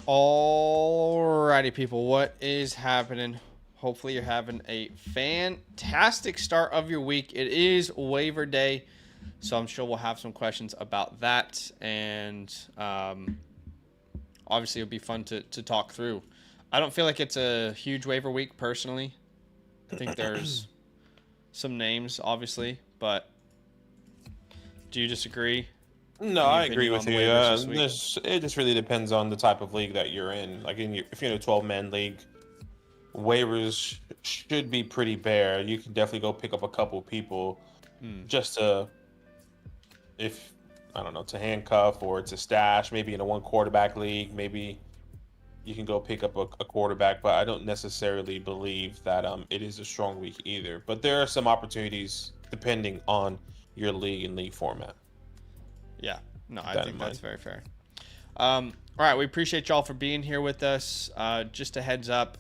Alrighty, people, what is happening? Hopefully you're having a fantastic start of your week. It is waiver day, so I'm sure we'll have some questions about that, and obviously it'll be fun to talk through. I don't feel like it's a huge waiver week personally. I think there's some names, obviously, but do you disagree? No, Any I agree opinion on with the you. waivers this week? It just really depends on the type of league that you're in. Like if you're in a 12-man league, waivers should be pretty bare. You can definitely go pick up a couple people just to, if I don't know, to handcuff or to stash. Maybe in a one quarterback league, maybe you can go pick up a quarterback. But I don't necessarily believe that it is a strong week either. But there are some opportunities depending on your league and league format. Yeah, no, Keep I that think in that's mind. very fair. All right, we appreciate y'all for being here with us. Just a heads up,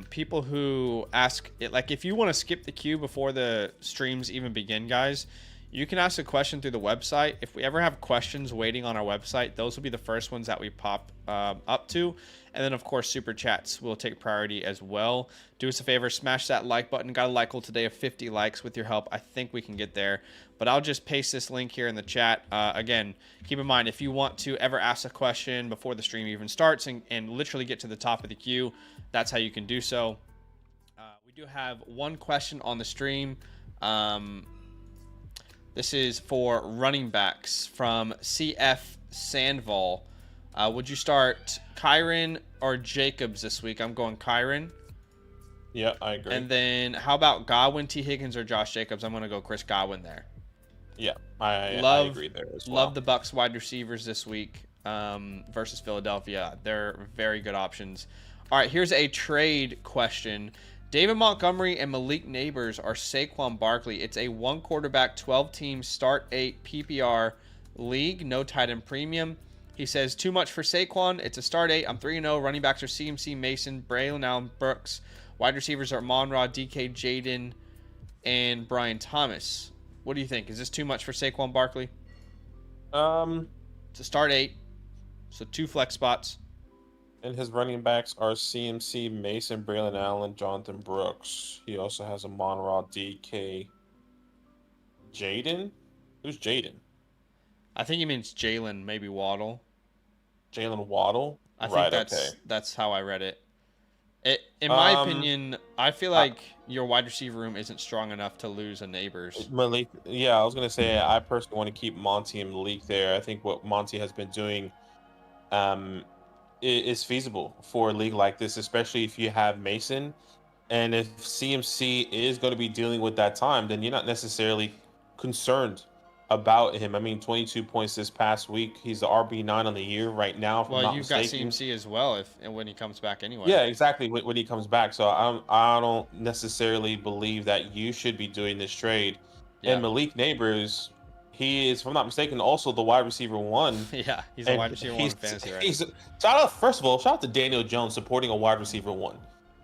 people who ask it, like if you want to skip the queue before the streams even begin, guys, you can ask a question through the website. If we ever have questions waiting on our website, those will be the first ones that we pop up to. And then, of course, super chats will take priority as well. Do us a favor, smash that like button. Got a like goal today of 50 likes. With your help, I think we can get there. But I'll just paste this link here in the chat. Again, keep in mind, if you want to ever ask a question before the stream even starts and literally get to the top of the queue, that's how you can do so. We do have one question on the stream. This is for running backs from CF Sandval. Would you start Kyron or Jacobs this week? I'm going Kyron. Yeah, I agree. And then how about Godwin, T. Higgins, or Josh Jacobs? I'm going to go Chris Godwin there. Yeah, I agree there as well. Love the Bucks wide receivers this week versus Philadelphia. They're very good options. All right, here's a trade question. David Montgomery and Malik Neighbors are Saquon Barkley. It's a one quarterback, 12-team start 8 PPR league, no tight end premium. He says, too much for Saquon. It's a start 8. I'm 3-0. Running backs are CMC, Mason, Braylon Allen, Brooks. Wide receivers are Monrod, DK, Jaden, and Brian Thomas. What do you think? Is this too much for Saquon Barkley? It's a start 8, so 2 flex spots. And his running backs are CMC, Mason, Braylon Allen, Jonathan Brooks. He also has a Monrod, DK, Jaden. Who's Jaden? I think he means Jalen, maybe Waddle. Jalen Waddle. I think that's how I read it. In my opinion, I feel like your wide receiver room isn't strong enough to lose a Neighbors. Malik. Yeah, I was gonna say I personally want to keep Monty and Malik there. I think what Monty has been doing, is feasible for a league like this, especially if you have Mason. And if CMC is going to be dealing with that time, then you're not necessarily concerned about him. I mean, 22 points this past week. He's the RB9 on the year right now, if I'm Well, not you've got mistaken. CMC as well when he comes back anyway. Yeah, exactly. When he comes back, so I don't necessarily believe that you should be doing this trade. Yeah. And Malik Neighbors, he is, if I'm not mistaken, also the wide receiver 1. Yeah, he's a wide receiver 1 in fantasy, right? First of all, shout out to Daniel Jones supporting a wide receiver 1.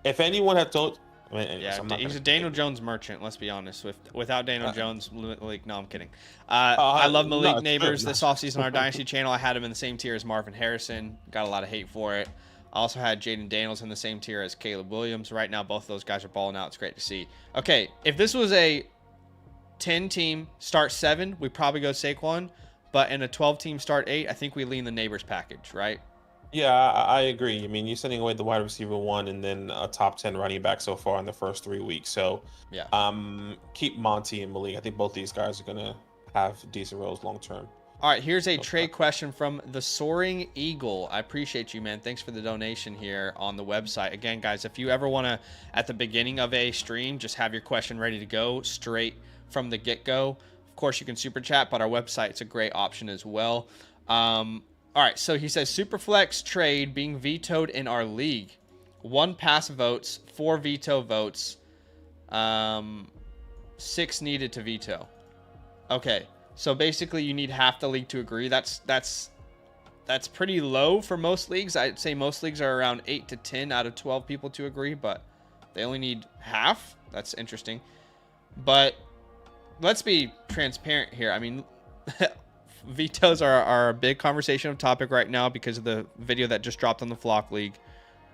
If anyone had told, he's a Daniel Jones merchant. Let's be honest. Without Daniel Jones, Malik. No, I'm kidding. I love Malik Neighbors. This offseason on our Dynasty channel, I had him in the same tier as Marvin Harrison. Got a lot of hate for it. I also had Jaden Daniels in the same tier as Caleb Williams. Right now, both of those guys are balling out. It's great to see. Okay, if this was a 10-team start 7, we probably go Saquon. But in a 12-team start 8, I think we lean the Neighbors package, right? Yeah, I agree. I mean, you're sending away the wide receiver 1 and then a top 10 running back so far in the first 3 weeks. So, yeah, keep Monty and Malik. I think both these guys are gonna have decent roles long term. All right, here's a trade question from the Soaring Eagle. I appreciate you, man. Thanks for the donation here on the website. Again, guys, if you ever want to, at the beginning of a stream, just have your question ready to go straight from the get-go. Of course, you can super chat, but our website's a great option as well. All right, so he says, Superflex trade being vetoed in our league. 1 pass votes, 4 veto votes, 6 needed to veto. Okay, so basically you need half the league to agree. That's pretty low for most leagues. I'd say most leagues are around 8 to 10 out of 12 people to agree, but they only need half. That's interesting. But let's be transparent here. I mean, vetoes are a big conversation topic right now because of the video that just dropped on the Flock League.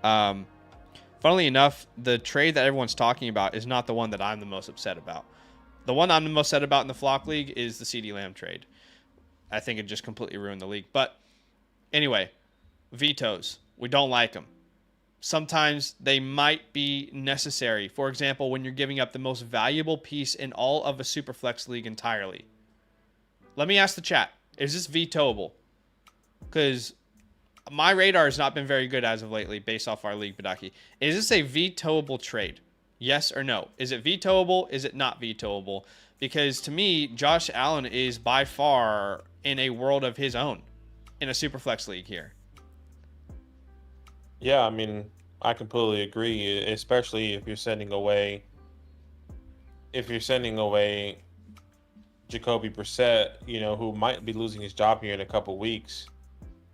Funnily enough, the trade that everyone's talking about is not the one that I'm the most upset about. The one I'm the most upset about in the Flock League is the CeeDee Lamb trade. I think it just completely ruined the league. But anyway, vetoes. We don't like them. Sometimes they might be necessary. For example, when you're giving up the most valuable piece in all of a Superflex league entirely. Let me ask the chat. Is this vetoable? Because my radar has not been very good as of lately based off our league, Badaki. Is this a vetoable trade? Yes or no? Is it vetoable? Is it not vetoable? Because to me, Josh Allen is by far in a world of his own in a Superflex league here. Yeah, I mean, I completely agree, especially if you're sending away Jacoby Brissett, who might be losing his job here in a couple weeks.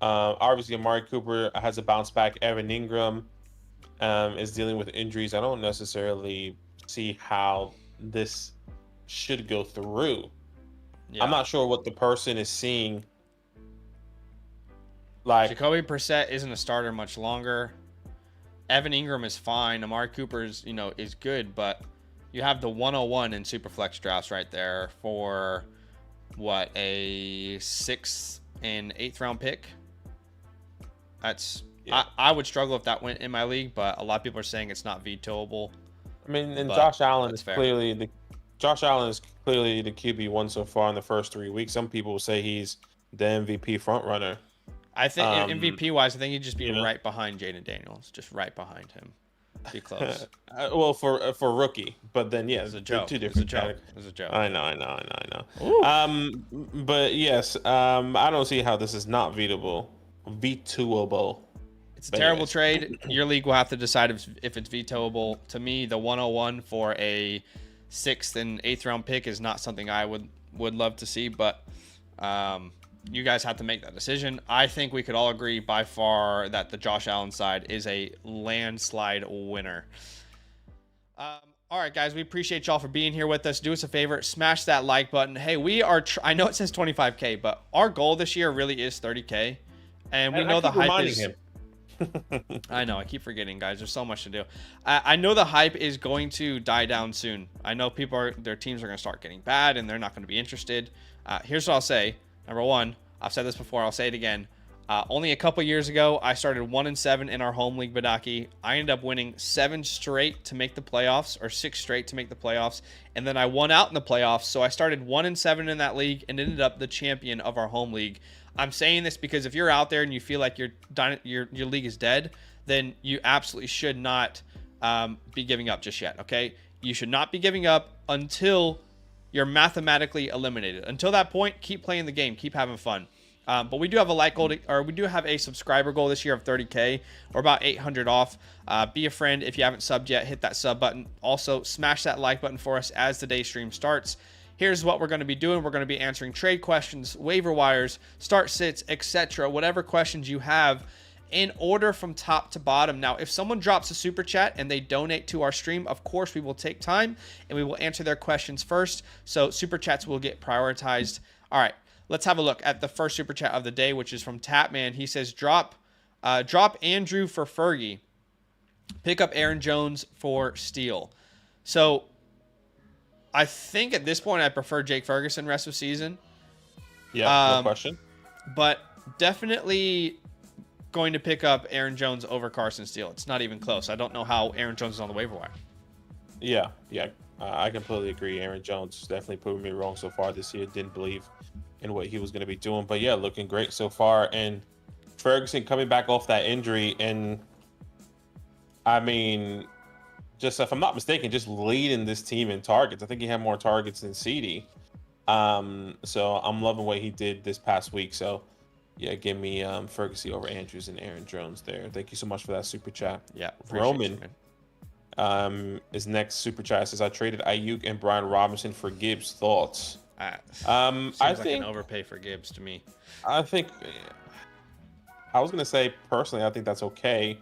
Obviously, Amari Cooper has a bounce back. Evan Ingram is dealing with injuries. I don't necessarily see how this should go through. Yeah. I'm not sure what the person is seeing. Like, Jacoby Brissett isn't a starter much longer. Evan Ingram is fine. Amari Cooper is good, but you have the 101 in Superflex drafts right there for what, a 6th and 8th round pick. That's I would struggle if that went in my league, but a lot of people are saying it's not vetoable. I mean, and Josh Allen is clearly the QB1 so far in the first 3 weeks. Some people will say he's the MVP front runner. I think MVP wise, I think he'd just be right behind Jaden Daniels, just right behind him. Be close. Well, for rookie, but then it's a joke. Two different categories. It's a joke. I know. But yes, I don't see how this is not vetoable. It's a terrible trade. Your league will have to decide if it's vetoable. To me, the 101 for a 6th and 8th round pick is not something I would love to see, but you guys have to make that decision. I think we could all agree by far that the Josh Allen side is a landslide winner. All right, guys, we appreciate y'all for being here with us. Do us a favor, smash that like button. Hey, we are, I know it says 25K, but our goal this year really is 30K. And we know the hype is... I know, I keep forgetting, guys. There's so much to do. I know the hype is going to die down soon. I know their teams are going to start getting bad, and they're not going to be interested. Here's what I'll say. Number one, I've said this before. I'll say it again. Only a couple years ago, I started 1-7 in our home league, Badaki. I ended up winning 7 straight to make the playoffs, or 6 straight to make the playoffs, and then I won out in the playoffs. So I started 1-7 in that league and ended up the champion of our home league. I'm saying this because if you're out there and you feel like your league is dead, then you absolutely should not be giving up just yet. Okay, you should not be giving up until you're mathematically eliminated. Until that point, keep playing the game, keep having fun. But we do have we do have a subscriber goal this year of 30K. We're about 800 off. Be a friend. If you haven't subbed yet, hit that sub button. Also, smash that like button for us as the day stream starts. Here's what we're going to be doing. We're going to be answering trade questions, waiver wires, start sits, etc. Whatever questions you have in order from top to bottom. Now, if someone drops a super chat and they donate to our stream, of course, we will take time and we will answer their questions first. So super chats will get prioritized. All right, let's have a look at the first super chat of the day, which is from Tapman. He says, drop Andrew for Fergie. Pick up Aaron Jones for Steele. So I think at this point I prefer Jake Ferguson rest of season. Yeah, no question. But definitely going to pick up Aaron Jones over Carson Steele. It's not even close. I don't know how Aaron Jones is on the waiver wire. Yeah. I completely agree. Aaron Jones definitely proved me wrong so far this year. Didn't believe in what he was going to be doing. But yeah, looking great so far. And Ferguson coming back off that injury. And I mean, just if I'm not mistaken, just leading this team in targets. I think he had more targets than CeeDee. So I'm loving what he did this past week. So yeah, give me Ferguson over Andrews and Aaron Jones there. Thank you so much for that super chat. Yeah, Roman is next super chat. Says I traded Ayuk and Brian Robinson for Gibbs. Thoughts? I think like an overpay for Gibbs to me. I think I was gonna say personally, I think that's okay.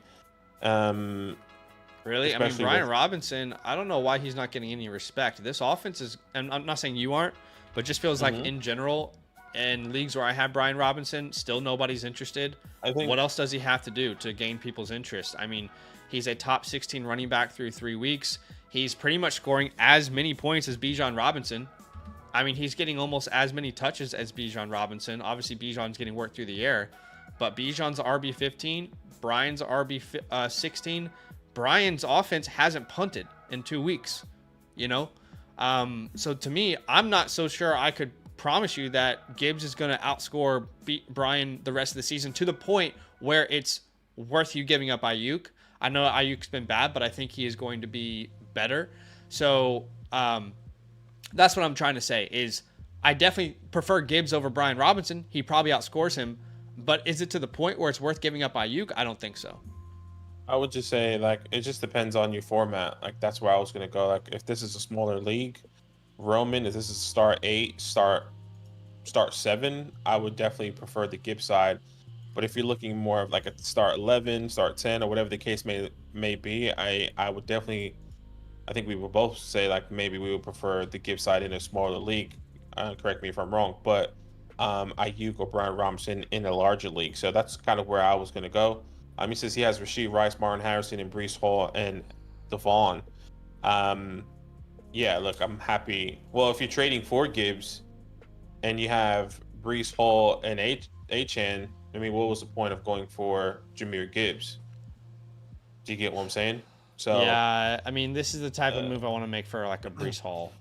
Really? I mean, Brian Robinson, I don't know why he's not getting any respect. This offense is, and I'm not saying you aren't, but just feels like in general, in leagues where I have Brian Robinson, still nobody's interested. I think What else does he have to do to gain people's interest? I mean, he's a top 16 running back through 3 weeks. He's pretty much scoring as many points as Bijan Robinson. I mean, he's getting almost as many touches as Bijan Robinson. Obviously, Bijan's getting work through the air, but Bijan's RB15, Brian's RB16. Brian's offense hasn't punted in 2 weeks, you know? So to me, I'm not so sure I could promise you that Gibbs is going to outscore Brian the rest of the season to the point where it's worth you giving up Ayuk. I know Ayuk's been bad, but I think he is going to be better. So that's what I'm trying to say is I definitely prefer Gibbs over Brian Robinson. He probably outscores him, but is it to the point where it's worth giving up Ayuk? I don't think so. I would just say like it just depends on your format. Like that's where I was gonna go. Like if this is a smaller league, Roman, if this is start 8, start 7, I would definitely prefer the Gibbs side. But if you're looking more of like a start 11, start 10, or whatever the case may be, I would definitely. I think we would both say like maybe we would prefer the Gibbs side in a smaller league. Correct me if I'm wrong, but Ayuk or Brian Robinson in a larger league. So that's kind of where I was gonna go. He says he has Rashid Rice, Martin Harrison, and Brees Hall and Devon. Yeah, look, I'm happy. Well, if you're trading for Gibbs and you have Brees Hall and HN, I mean, what was the point of going for Jahmyr Gibbs? Do you get what I'm saying? So yeah, I mean, this is the type of move I want to make for like a Brees Hall.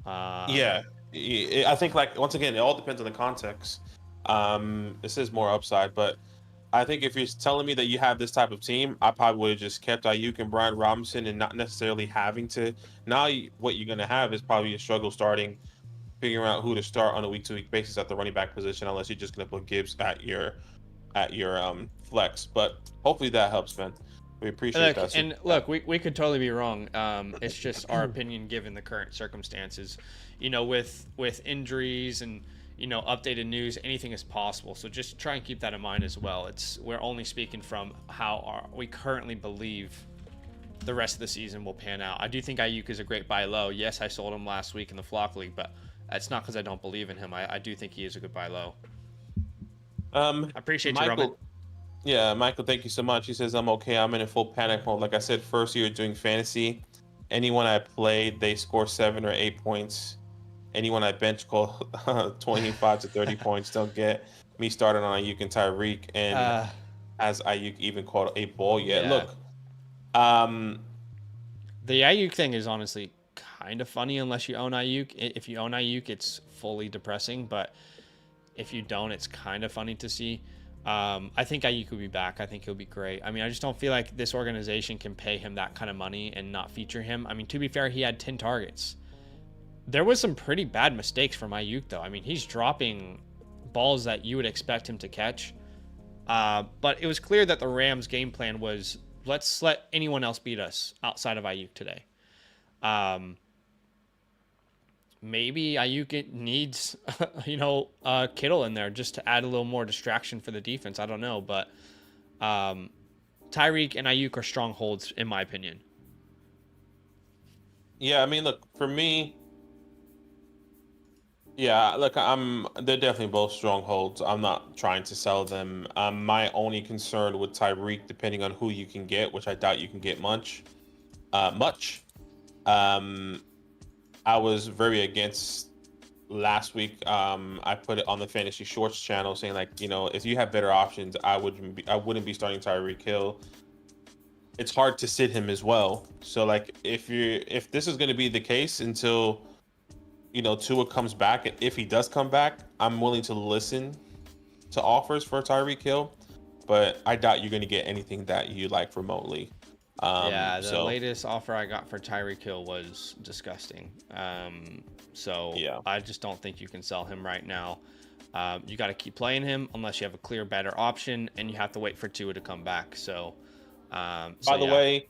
Yeah, I think like once again, it all depends on the context. This is more upside, but I think if you're telling me that you have this type of team, I probably would have just kept Ayuk and Brian Robinson and not necessarily having to. Now, what you're going to have is probably a struggle figuring out who to start on a week-to-week basis at the running back position, unless you're just going to put Gibbs at your flex. But hopefully that helps, man. We appreciate that. And look, we could totally be wrong. It's just our opinion given the current circumstances. You know, with injuries and updated news, anything is possible. So just try and keep that in mind as well. We're only speaking from how we currently believe the rest of the season will pan out. I do think Ayuk is a great buy low. Yes, I sold him last week in the Flock League, but that's not because I don't believe in him. I do think he is a good buy low. I appreciate you, Roman. Yeah, Michael, thank you so much. He says, I'm okay. I'm in a full panic mode. Like I said, first year doing fantasy. Anyone I played, they score 7 or 8 points. Anyone I bench call 25 to 30 points. Don't get me started on Ayuk and Tyreek. And has Ayuk even caught a ball yet? Yeah. Look, the Ayuk thing is honestly kind of funny unless you own Ayuk. If you own Ayuk, it's fully depressing. But if you don't, it's kind of funny to see. I think Ayuk will be back. I think he'll be great. I mean, I just don't feel like this organization can pay him that kind of money and not feature him. I mean, to be fair, he had 10 targets. There was some pretty bad mistakes from Ayuk, though. I mean, he's dropping balls that you would expect him to catch. But it was clear that the Rams' game plan was, let's let anyone else beat us outside of Ayuk today. Maybe Ayuk needs, Kittle in there just to add a little more distraction for the defense. I don't know, but Tyreek and Ayuk are strongholds, in my opinion. Yeah, I mean, look, for me, yeah, look, they're definitely both strongholds. I'm not trying to sell them. My only concern with Tyreek, depending on who you can get, which I doubt you can get much. I was very against last week. I put it on the Fantasy Shorts channel saying like, if you have better options, I wouldn't be starting Tyreek Hill. It's hard to sit him as well. So like if this is going to be the case until Tua comes back, and if he does come back, I'm willing to listen to offers for Tyreek Hill, but I doubt you're going to get anything that you like remotely. The latest offer I got for Tyreek Hill was disgusting. Yeah. I just don't think you can sell him right now. You got to keep playing him unless you have a clear, better option, and you have to wait for Tua to come back. By the way,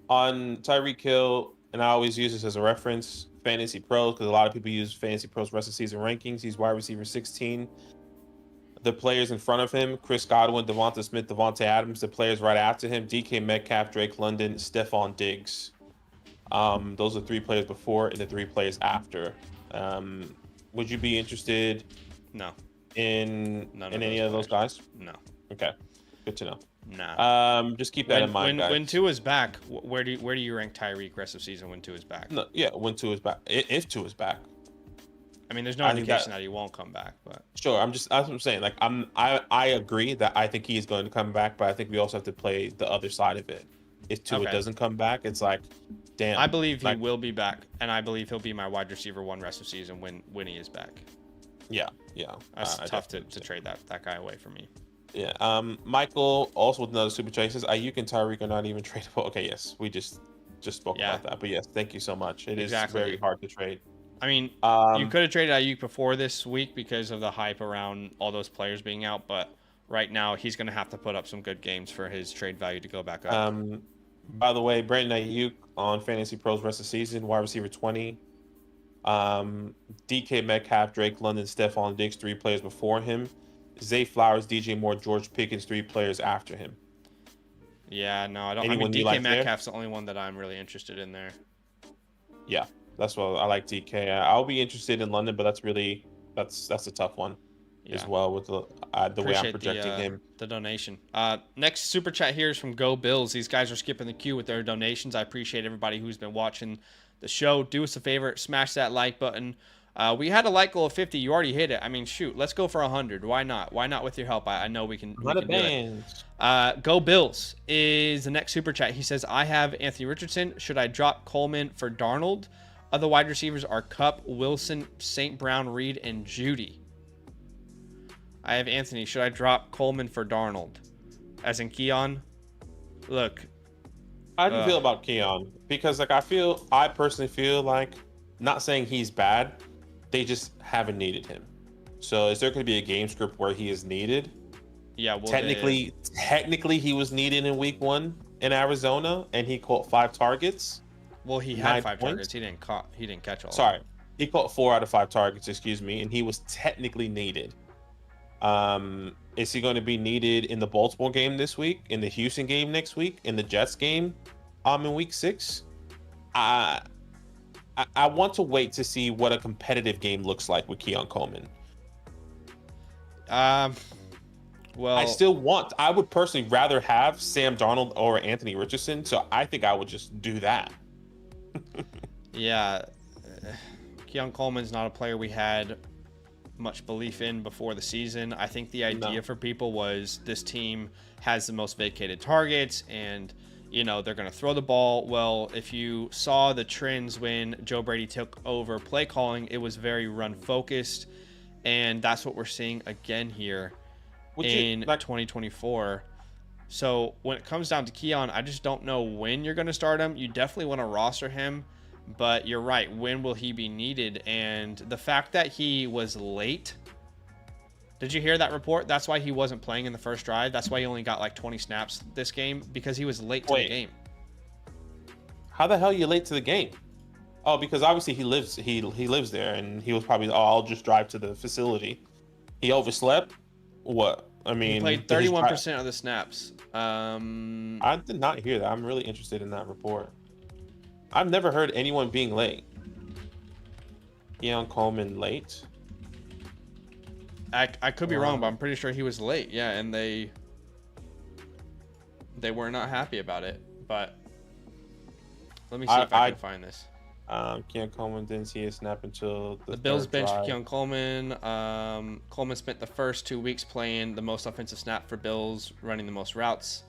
on Tyreek Hill, and I always use this as a reference, Fantasy Pros, because a lot of people use Fantasy Pros rest of season rankings. He's wide receiver 16. The players in front of him, Chris Godwin, Devonta Smith, Devontae Adams. The players right after him, DK Metcalf, Drake London, Stephon Diggs. Those are 3 players before and the 3 players after. Would you be interested? No. in None any of of those guys? No. Okay, good to know. Nah. Just keep that in mind, guys. When Tua is back, where do you rank Tyreek rest of season when Tua is back? No, yeah, when Tua is back, if Tua is back. I mean, there's no I think indication that he won't come back, but sure. That's what I'm saying. Like I agree that I think he is going to come back, but I think we also have to play the other side of it. If Tua Okay. doesn't come back, it's like, damn. I believe he like, will be back, and I believe he'll be my wide receiver one rest of season when he is back. Yeah. That's tough to trade that guy away from me. Yeah. Michael also with another super chat says Ayuk and Tyreek are not even tradable. Okay, yes, we just spoke about that, but yes, thank you so much. It is very hard to trade. I mean, you could have traded Ayuk before this week because of the hype around all those players being out, but right now he's going to have to put up some good games for his trade value to go back up. By the way, Brandon Ayuk on Fantasy Pros rest of season, wide receiver 20. DK Metcalf, Drake London, Stephon Diggs, 3 players before him. Zay Flowers, DJ Moore, George Pickens, 3 players after him. Yeah, no, I don't. Anyone DK like Metcalf's the only one that I'm really interested in there. Yeah, that's what I like. DK. I'll be interested in London, but that's a tough one as well with the way I'm projecting him. The donation. Next super chat here is from Go Bills. These guys are skipping the queue with their donations. I appreciate everybody who's been watching the show. Do us a favor, smash that like button. We had a like goal of 50. You already hit it. I mean, shoot, let's go for 100. Why not? Why not with your help? I know we can do it. Go Bills is the next super chat. He says, I have Anthony Richardson. Should I drop Coleman for Darnold? Other wide receivers are Kupp, Wilson, St. Brown, Reed, and Judy. I have Anthony. Should I drop Coleman for Darnold? As in Keon? Look. How do you feel about Keon? Because I personally feel like, not saying he's bad, they just haven't needed him. So is there going to be a game script where he is needed? Yeah, well, technically he was needed in week 1 in Arizona, and he caught 5 targets. Well, he had 5 targets. He didn't catch all. Sorry, he caught 4 out of 5 targets. Excuse me, and he was technically needed. Is he going to be needed in the Baltimore game this week, in the Houston game next week, in the Jets game, in week 6? I want to wait to see what a competitive game looks like with Keon Coleman. Well, I would personally rather have Sam Darnold or Anthony Richardson, so I think I would just do that. Yeah, Keon Coleman's not a player we had much belief in before the season. I think the idea for people was this team has the most vacated targets and, they're going to throw the ball. Well, if you saw the trends when Joe Brady took over play calling, it was very run focused. And that's what we're seeing again here in 2024. So when it comes down to Keon, I just don't know when you're going to start him. You definitely want to roster him, but you're right. When will he be needed? And the fact that he was late. Did you hear that report? That's why he wasn't playing in the first drive. That's why he only got like 20 snaps this game, because he was late to the game. How the hell are you late to the game? Oh, because obviously he lives there, and he was probably, I'll just drive to the facility. He overslept? What? I mean, he played 31% of the snaps. I did not hear that. I'm really interested in that report. I've never heard anyone being late. Keon Coleman late? I could be wrong, but I'm pretty sure he was late. Yeah, and they were not happy about it. But let me see if I can find this. Keon Coleman didn't see a snap until the Bills benched Keon Coleman. Coleman spent the first 2 weeks playing the most offensive snap for Bills, running the most routes.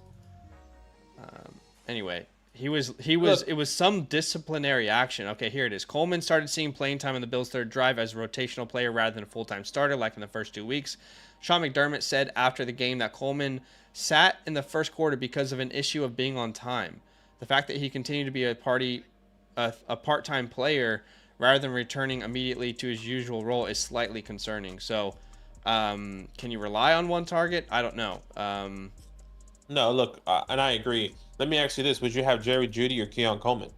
Anyway, it was some disciplinary action. Okay, here it is. Coleman started seeing playing time in the Bills' third drive as a rotational player rather than a full-time starter like in the first 2 weeks. Sean McDermott said after the game that Coleman sat in the first quarter because of an issue of being on time. The fact that he continued to be a part-time player rather than returning immediately to his usual role is slightly concerning. So, can you rely on one target? I don't know. No, look, and I agree. Let me ask you this: would you have Jerry Jeudy or Keon Coleman?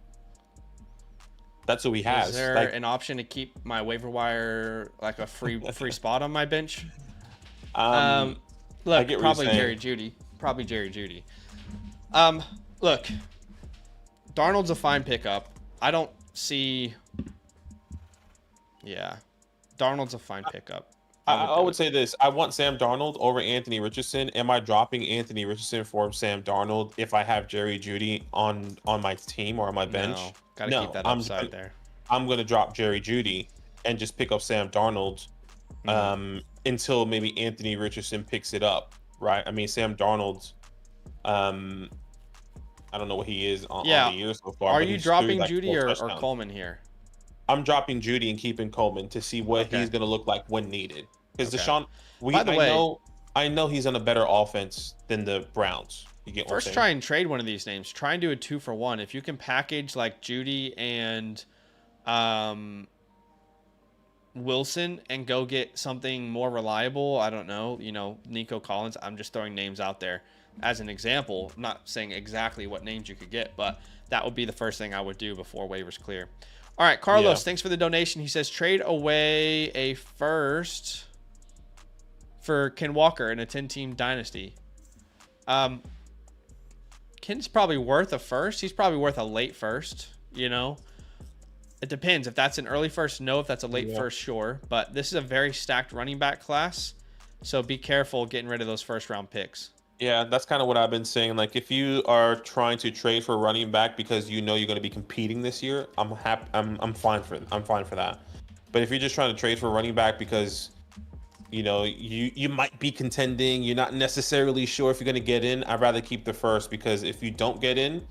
That's who he has. Is there an option to keep my waiver wire like a free spot on my bench? Look, probably Jerry Jeudy. Probably Jerry Jeudy. Look, Darnold's a fine pickup. I don't see. Yeah, Darnold's a fine pickup. I would I do would it. say this. I want Sam Darnold over Anthony Richardson. Am I dropping Anthony Richardson for Sam Darnold if I have Jerry Judy on my team or on my bench? No, got to keep No, that upside there. I'm gonna drop Jerry Judy and just pick up Sam Darnold until maybe Anthony Richardson picks it up. Right? I mean, Sam Darnold. Um, I don't know what he is on the Yeah. year so far, Are but you he's threw dropping like Judy 4 or touchdowns. Coleman here? I'm dropping Judy and keeping Coleman to see what Okay. he's going to look like when needed. Because Okay. Deshaun, By the way, I know he's on a better offense than the Browns. You get what I'm first saying? try and trade one of these names. Try and do a 2-for-1. If you can package like Judy and Wilson and go get something more reliable, I don't know, Nico Collins. I'm just throwing names out there as an example. I'm not saying exactly what names you could get, but that would be the first thing I would do before waivers clear. All right, Carlos, thanks for the donation. He says trade away a first for Ken Walker in a 10-team dynasty. Ken's probably worth a first. He's probably worth a late first, It depends. If that's an early first, no. If that's a late first, sure. But this is a very stacked running back class, so be careful getting rid of those first-round picks. Yeah, that's kind of what I've been saying. Like, if you are trying to trade for running back because you know you're going to be competing this year, I'm happy. I'm fine for that. But if you're just trying to trade for running back because you might be contending, you're not necessarily sure if you're going to get in, I'd rather keep the first, because if you don't get in,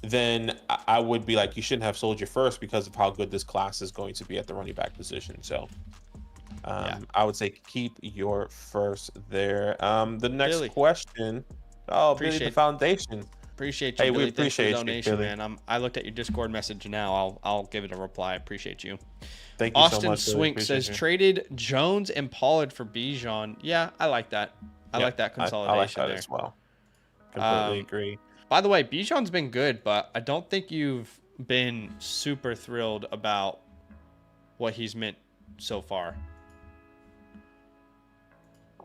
then I would be like, you shouldn't have sold your first because of how good this class is going to be at the running back position. So I would say keep your first there. The next Billy. question. Oh, Billy the Foundation. Appreciate you, Hey, Billy. we Thanks for the appreciate you, donation, Billy. man. I looked at your Discord message now. I'll give it a reply. I appreciate you. Thank you Austin so much. Billy. Swink Appreciate says you. traded Jones and Pollard for Bijan. Yeah, I like that. I like that consolidation I like that there. as well. Completely agree. By the way, Bijan's been good, but I don't think you've been super thrilled about what he's meant so far.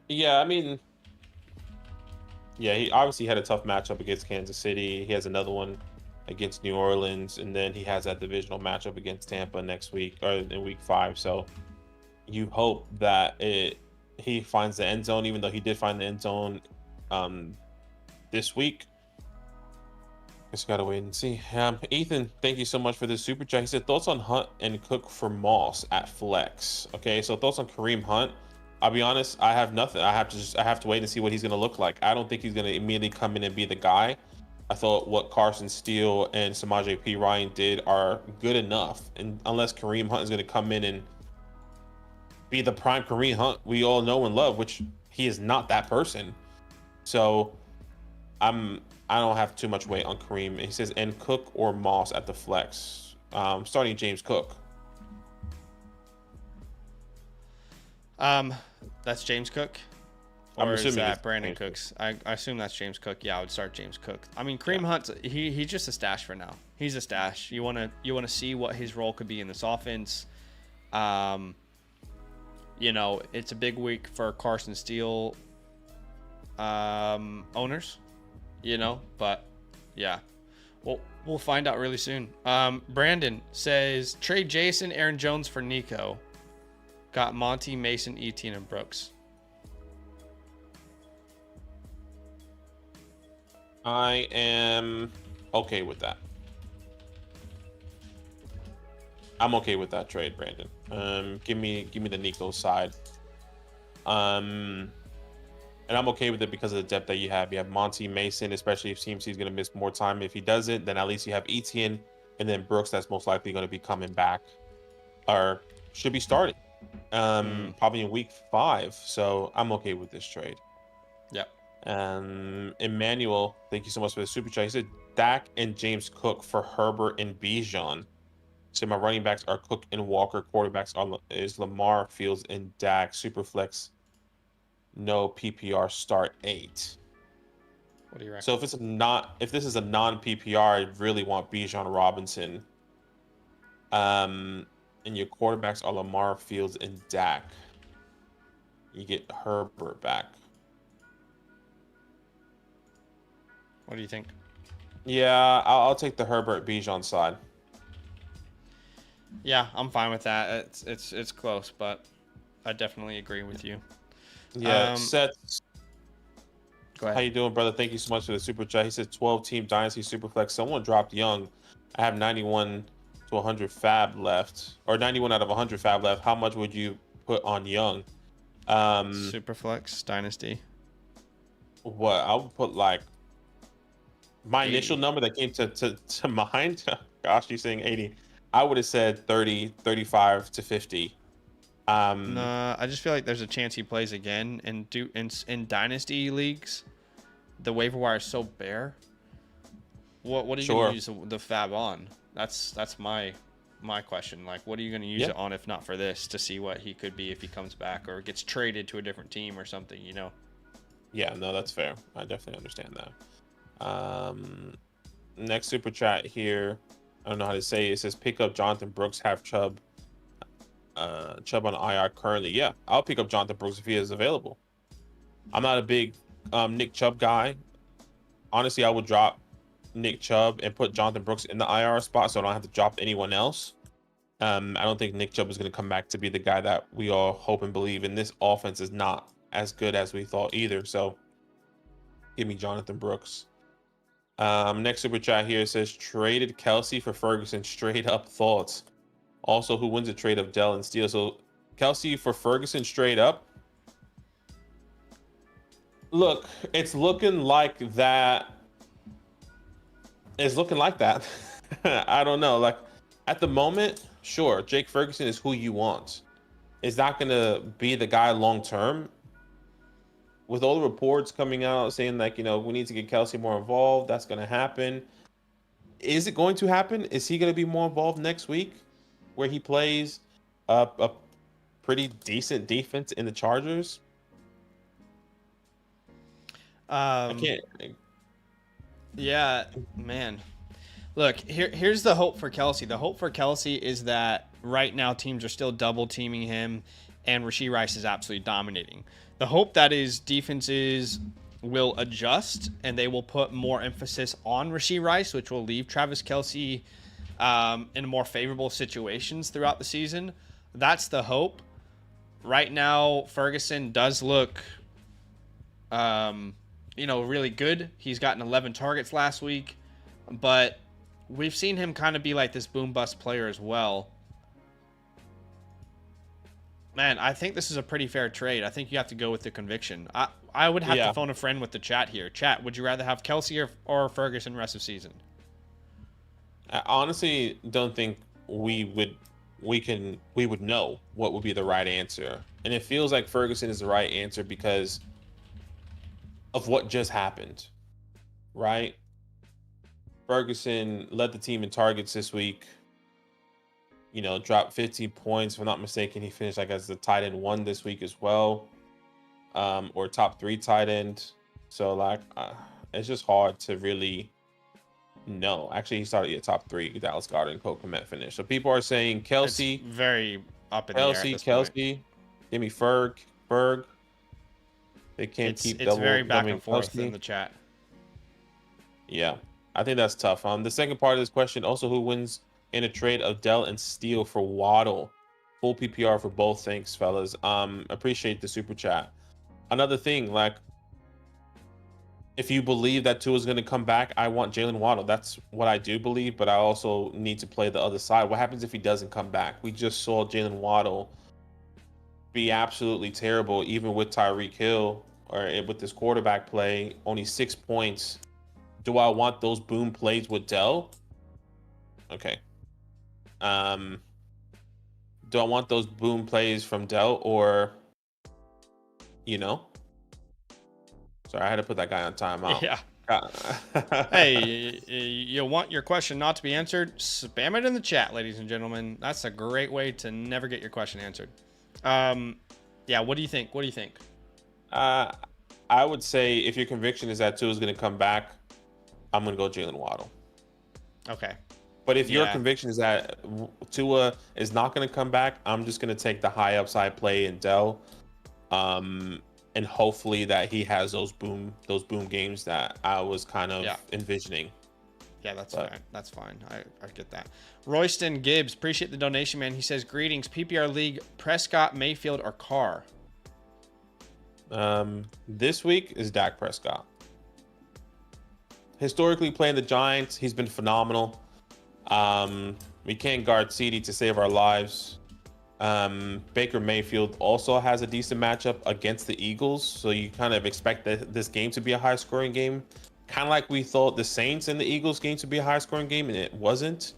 Yeah, I mean, yeah, he obviously had a tough matchup against Kansas City. He has another one against New Orleans, and then he has that divisional matchup against Tampa next week, or in week 5. So you hope that he finds the end zone, even though he did find the end zone this week. Just gotta wait and see. Ethan, thank you so much for this super chat. He said thoughts on Hunt and Cook for Moss at flex. Okay, so thoughts on Kareem Hunt. I'll be honest, I have nothing. I have to wait and see what he's gonna look like. I don't think he's gonna immediately come in and be the guy. I thought what Carson Steele and Samaje P. Ryan did are good enough, and unless Kareem Hunt is gonna come in and be the prime Kareem Hunt we all know and love, which he is not that person. So I don't have too much weight on Kareem. He says, and Cook or Moss at the flex. Starting James Cook. That's James Cook? I'm Or is assuming that it's Brandon James Cooks? I assume that's James Cook. Yeah, I would start James Cook. I mean, Kareem Hunt's he's just a stash for now. He's a stash. You wanna see what his role could be in this offense. It's a big week for Carson Steele owners. But yeah. We'll find out really soon. Brandon says trade Jason, Aaron Jones for Nico. Got Monty, Mason, Etienne, and Brooks. I am okay with that. I'm okay with that trade, Brandon. Give me the Nico side. And I'm okay with it because of the depth that you have. You have Monty, Mason, especially if CMC is going to miss more time. If he doesn't, then at least you have Etienne, and then Brooks that's most likely going to be coming back or should be starting probably in week 5. So I'm okay with this trade. Yeah. Emmanuel, thank you so much for the super chat. He said Dak and James Cook for Herbert and Bijan. So my running backs are Cook and Walker. Quarterbacks is Lamar, Fields, and Dak. Superflex, no PPR, start 8. What do you reckon? So if this is a non PPR, I really want Bijan Robinson. And your quarterbacks are Lamar, Fields, and Dak. You get Herbert back. What do you think? Yeah, I'll take the Herbert Bijan side. Yeah, I'm fine with that. It's close, but I definitely agree with you. Yeah, Um, Seth, Go how ahead. you doing, brother? Thank you so much for the super chat. He said 12 team dynasty superflex. Someone dropped Young. I have 91 to 100 fab left, or 91 out of 100 fab left. How much would you put on Young? Um, Superflex Dynasty what I would put like my initial 80. number that came to mind. Gosh, you're saying 80. I would have said 30, 35 to 50. Um, Nah, I just feel like there's a chance he plays again. And in dynasty leagues, the waiver wire is so bare. What are you gonna sure. use the fab on? That's my question. Like, what are you gonna use Yeah. it on if not for this to see what he could be if he comes back or gets traded to a different team or something? You know. Yeah, no, that's fair. I definitely understand that. Next super chat here. I don't know how to say it. It says pick up Jonathan Brooks, have Chubb. Chubb on IR currently. Yeah, I'll pick up Jonathan Brooks if he is available. I'm not a big Nick Chubb guy. Honestly, I would drop Nick Chubb and put Jonathan Brooks in the IR spot so I don't have to drop anyone else. I don't think Nick Chubb is going to come back to be the guy that we all hope and believe. And this offense is not as good as we thought either. So give me Jonathan Brooks. Next super chat here says traded Kelsey for Ferguson. Straight up thoughts. Also, who wins a trade of Dell and Steele? So Kelsey for Ferguson straight up. Look, it's looking like that. It's looking like that. I don't know. Like at the moment, sure, Jake Ferguson is who you want. Is that going to be the guy long term? With all the reports coming out saying like, we need to get Kelsey more involved, that's going to happen. Is it going to happen? Is he going to be more involved next week where he plays a pretty decent defense in the Chargers? I Um, can't. yeah, man. Look, here's the hope for Kelsey. The hope for Kelsey is that right now teams are still double teaming him, and Rashee Rice is absolutely dominating. The hope that is defenses will adjust and they will put more emphasis on Rashee Rice, which will leave Travis Kelsey in more favorable situations throughout the season. That's the hope. Right now, Ferguson does look, really good. He's gotten 11 targets last week, but we've seen him kind of be like this boom bust player as well. Man, I think this is a pretty fair trade. I think you have to go with the conviction. I would have to Yeah. phone a friend with the chat here. Chat, would you rather have Kelsey or Ferguson rest of season? I honestly don't think we would know what would be the right answer. And it feels like Ferguson is the right answer because of what just happened. Right? Ferguson led the team in targets this week. Dropped 15 points. If I'm not mistaken, he finished like as the tight end one this week as well. Or top 3 tight end. So like it's just hard to really know. Actually, he started at top 3. Dallas Goedert and Cole Kmet finished. So people are saying It's Kelsey, very up in the air at Kelsey, this point. Kelsey. Give me Ferg. They can't keep It's very back doubling and forth in Kelsey. the chat. Yeah, I think that's tough. The second part of this question also, who wins in a trade of Dell and Steele for Waddle? Full PPR for both. Thanks, fellas. Appreciate the super chat. Another thing, like, if you believe that Tua is going to come back, I want Jalen Waddle. That's what I do believe, but I also need to play the other side. What happens if he doesn't come back? We just saw Jalen Waddle be absolutely terrible, even with Tyreek Hill or with this quarterback play. Only 6 points. Do I want those boom plays with Dell? Okay. Do I want those boom plays from Dell or, you know? Sorry, I had to put that guy on timeout. Yeah. Uh, Hey, you want your question not to be answered? Spam it in the chat, ladies and gentlemen. That's a great way to never get your question answered. Yeah, what do you think? What do you think? I would say if your conviction is that Tua is going to come back, I'm going to go Jalen Waddle. Okay. But if your Yeah. conviction is that Tua is not going to come back, I'm just going to take the high upside play in Dell, and hopefully that he has those boom games that I was kind of envisioning. Yeah, that's But fine. That's fine. I get that. Royston Gibbs, appreciate the donation, man. He says, greetings, PPR League, Prescott, Mayfield, or Carr? this week is Dak Prescott. Historically playing the Giants, he's been phenomenal. We can't guard CeeDee to save our lives. Baker Mayfield also has a decent matchup against the Eagles, so you kind of expect this game to be a high-scoring game. Kind of like we thought the Saints and the Eagles game to be a high-scoring game, and it wasn't.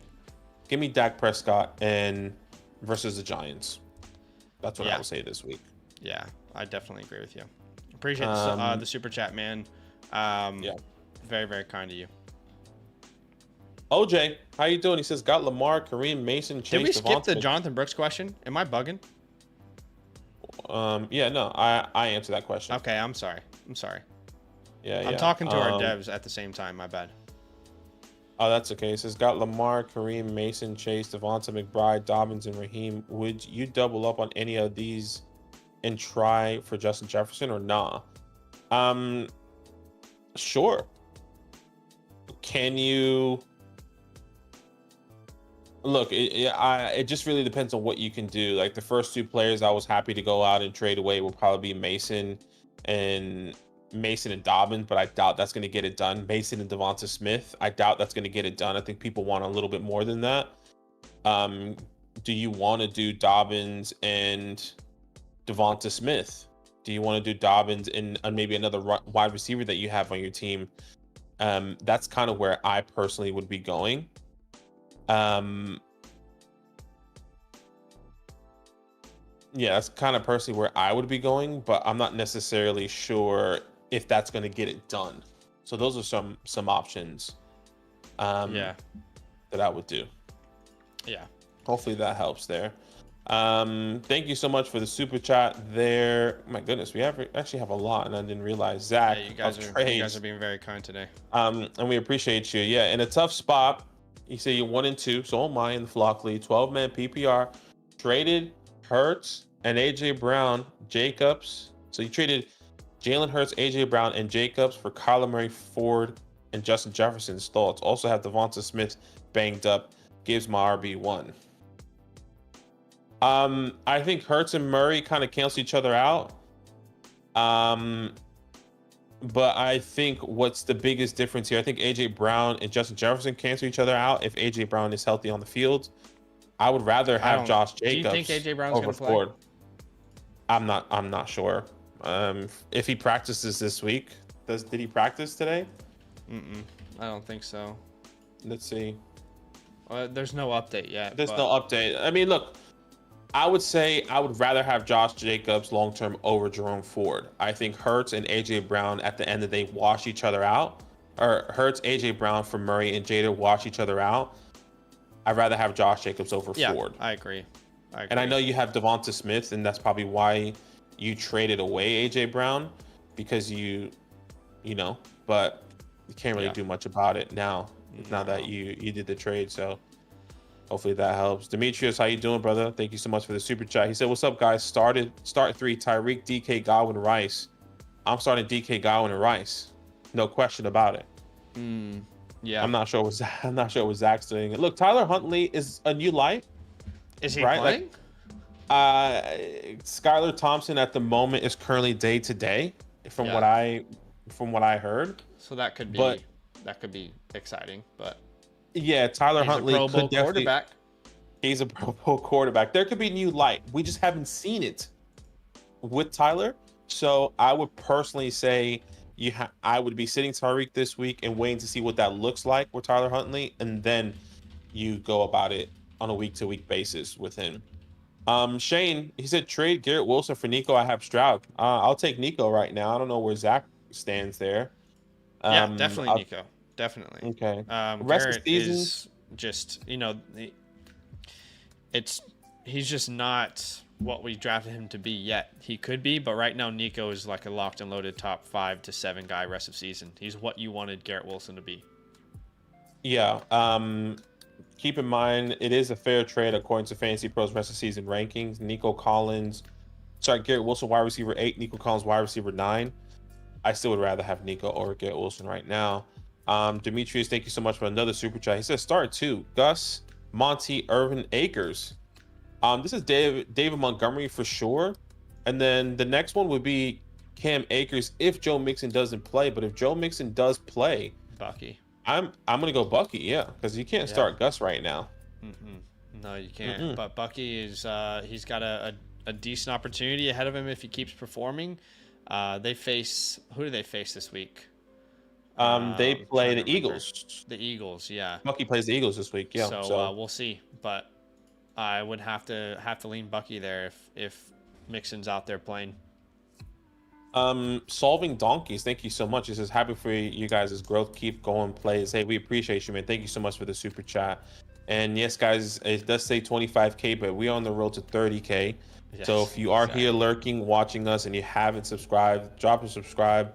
Give me Dak Prescott and versus the Giants. That's what I would say this week. Yeah, I definitely agree with you. Appreciate the super chat, man. Yeah. Very, very kind of you. OJ, how you doing? He says, got Lamar, Kareem, Mason, Chase, Did we skip the Devontae. Jonathan Brooks question? Am I bugging? Yeah, no, I answered that question. Okay, I'm sorry. Yeah, I'm talking to our devs at the same time. My bad. Oh, that's okay. It says, got Lamar, Kareem, Mason, Chase, Devonta McBride, Dobbins, and Raheem. Would you double up on any of these and try for Justin Jefferson or nah? Sure. Can you... Look, it just really depends on what you can do. Like the first two players I was happy to go out and trade away will probably be Mason and Dobbins, but I doubt that's going to get it done. Mason and Devonta Smith, I doubt that's going to get it done. I think people want a little bit more than that. Do you want to do Dobbins and Devonta Smith? Do you want to do Dobbins and maybe another wide receiver that you have on your team? That's kind of where I personally would be going. Yeah, that's kind of personally where I would be going, but I'm not necessarily sure if that's going to get it done. So those are some options that I would do. Yeah. Hopefully that helps there. Thank you so much for the super chat there. My goodness, we actually have a lot, and I didn't realize. Zach, Yeah, you guys are being very kind today. And we appreciate you. Yeah, in a tough spot. You say you're 1-2, so am I in the flock league. 12-man PPR. Traded Hurts and AJ Brown, Jacobs. So you traded Jalen Hurts, AJ Brown, and Jacobs for Kyler Murray, Ford, and Justin Jefferson's thoughts. Also have Devonta Smith banged up. Gives my RB1. I think Hurts and Murray kind of cancel each other out. But I think what's the biggest difference here? I think AJ Brown and Justin Jefferson cancel each other out if AJ Brown is healthy on the field. I would rather have Josh Jacobs. Do you think AJ Brown's going to play? Ford. I'm not sure. If he practices this week, did he practice today? I don't think so. Let's see. There's no update yet. There's no update. I mean, look, I would say I would rather have Josh Jacobs long-term over Jerome Ford. I think Hurts and AJ Brown at the end of the day wash each other out. Or Hurts, AJ Brown for Murray and Jada wash each other out. I'd rather have Josh Jacobs over Ford. I agree. And I know you have Devonta Smith, and that's probably why you traded away AJ Brown, because you know, but you can't really do much about it now. Now that you did the trade, so hopefully that helps. Demetrius, how you doing, brother? Thank you so much for the super chat. He said, "What's up, guys? Start 3: Tyreek, DK, Godwin, Rice." I'm starting DK, Godwin, and Rice. No question about it. Yeah. I'm not sure what Zach's doing. Look, Tyler Huntley is a new light. Is he playing? Skylar Thompson at the moment is currently day to day, from what I heard. So that could be exciting, but yeah, Tyler Huntley Pro Bowl could definitely. Quarterback. He's a Pro Bowl quarterback. There could be new light. We just haven't seen it with Tyler. So I would personally say I would be sitting Tyreek this week and waiting to see what that looks like with Tyler Huntley, and then you go about it on a week-to-week basis with him. Shane, he said trade Garrett Wilson for Nico. I have Stroud. I'll take Nico right now. I don't know where Zach stands there. Yeah, definitely Nico. Definitely. Okay. Garrett is just, he's just not what we drafted him to be yet. He could be, but right now Nico is like a locked and loaded top 5 to 7 guy rest of season. He's what you wanted Garrett Wilson to be. Yeah. Keep in mind, it is a fair trade according to Fantasy Pros rest of season rankings. Garrett Wilson, wide receiver 8, Nico Collins, wide receiver 9. I still would rather have Nico over Garrett Wilson right now. Demetrius, thank you so much for another super chat. He says start two. Gus, Monty, Irvin, Akers. This is David Montgomery for sure. And then the next one would be Cam Akers if Joe Mixon doesn't play. But if Joe Mixon does play, Bucky. I'm gonna go Bucky, yeah, because you can't start Gus right now. No, you can't. But Bucky is he's got a decent opportunity ahead of him if he keeps performing. They face who do they face this week? They play the Remember. Eagles. The Eagles, yeah. Bucky plays the Eagles this week, yeah. So we'll see, but I would have to lean Bucky there if Mixon's out there playing. Solving donkeys, thank you so much. He says happy for you guys' growth. Keep going, plays. Hey, we appreciate you, man. Thank you so much for the super chat. And yes, guys, it does say 25K, but we're on the road to 30K. Yes, so if you are here lurking, watching us, and you haven't subscribed, drop a subscribe,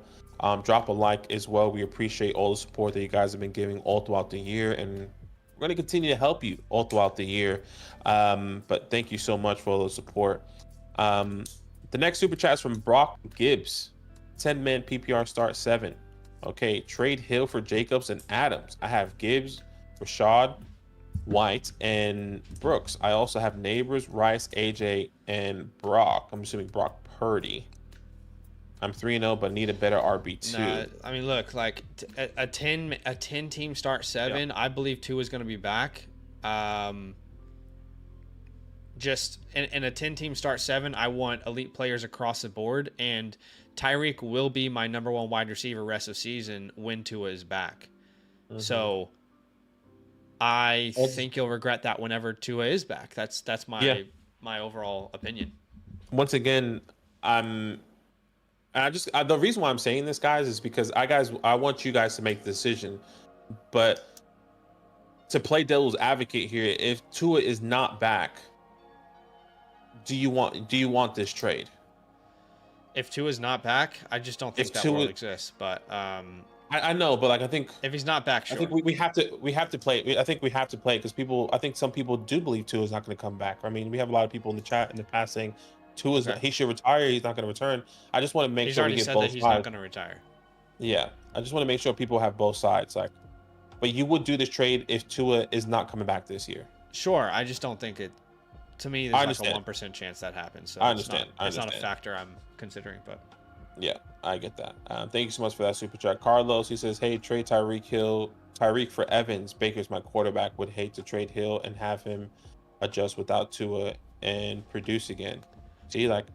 drop a like as well. We appreciate all the support that you guys have been giving all throughout the year, and we're going to continue to help you all throughout the year. But thank you so much for all the support. The next super chat is from Brock Gibbs. 10-man PPR start 7. Okay, trade Hill for Jacobs and Adams. I have Gibbs, Rashad, White, and Brooks. I also have Neighbors, Rice, AJ, and Brock. I'm assuming Brock Purdy. I'm 3-0, but need a better RB2. Nah, I mean, look, like a 10 team start 7. I believe 2 is going to be back. Just in a 10 team start 7, I want elite players across the board, and Tyreek will be my number 1 wide receiver rest of season when Tua is back. So I think you'll regret that whenever Tua is back. That's my overall opinion. Once again, the reason why I'm saying this, guys, is because I want you guys to make the decision. But to play devil's advocate here, if Tua is not back, do you want this trade? If Tua's not back, I just don't think that world exists. But I know, but like I think if he's not back, sure. I think we have to play. I think we have to play because I think some people do believe Tua is not going to come back. I mean, we have a lot of people in the chat in the past saying he should retire. He's not going to return. I just want to make sure we get both sides. He's not going to retire. Yeah, I just want to make sure people have both sides. Like, but you would do this trade if Tua is not coming back this year. Sure, I just don't think it. To me, there's like a 1% chance that happens. So I understand. It's not a factor I'm considering, but yeah, I get that. Thank you so much for that super chat, Carlos. He says, "Hey, trade Tyreek for Evans. Baker's my quarterback. Would hate to trade Hill and have him adjust without Tua and produce again." See, like,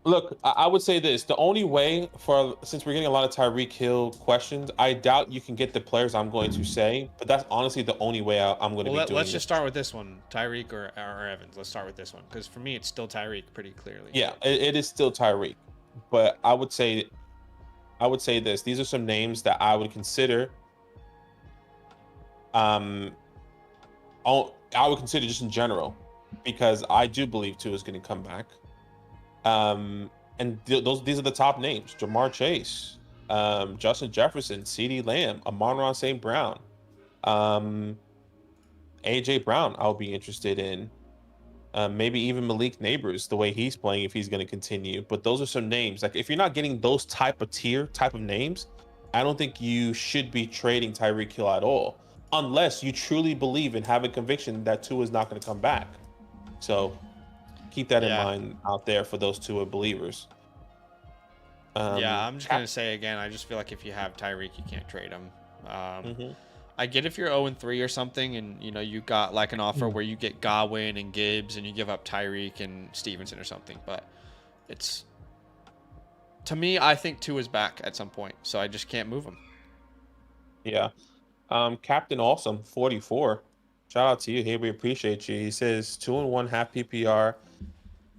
look, I would say this: the only way since we're getting a lot of Tyreek Hill questions, I doubt you can get the players I'm going to say, but that's honestly the only way I'm going to be doing. Let's just start with this one: Tyreek or Evans. Let's start with this one because for me, it's still Tyreek pretty clearly. Yeah, it is still Tyreek, but I would say this: these are some names that I would consider. I would consider just in general, because I do believe Tua is going to come back. And these are the top names: Jamar Chase, Justin Jefferson, CeeDee Lamb, Amon-Ra St. Brown, AJ Brown. I'll be interested in, maybe even Malik Neighbors, the way he's playing, if he's going to continue. But those are some names. Like, if you're not getting those type of names, I don't think you should be trading Tyreek Hill at all, unless you truly believe and have a conviction that Tua is not going to come back. So keep that in mind out there for those Tua believers. I'm just going to say again, I just feel like if you have Tyreek, you can't trade him. I get if you're 0-3 or something and, you know, you got like an offer where you get Godwin and Gibbs and you give up Tyreek and Stevenson or something. But it's, to me, I think Tua is back at some point. So I just can't move him. Yeah. Captain Awesome 44. Shout out to you. Hey, we appreciate you. He says 2-1 half PPR,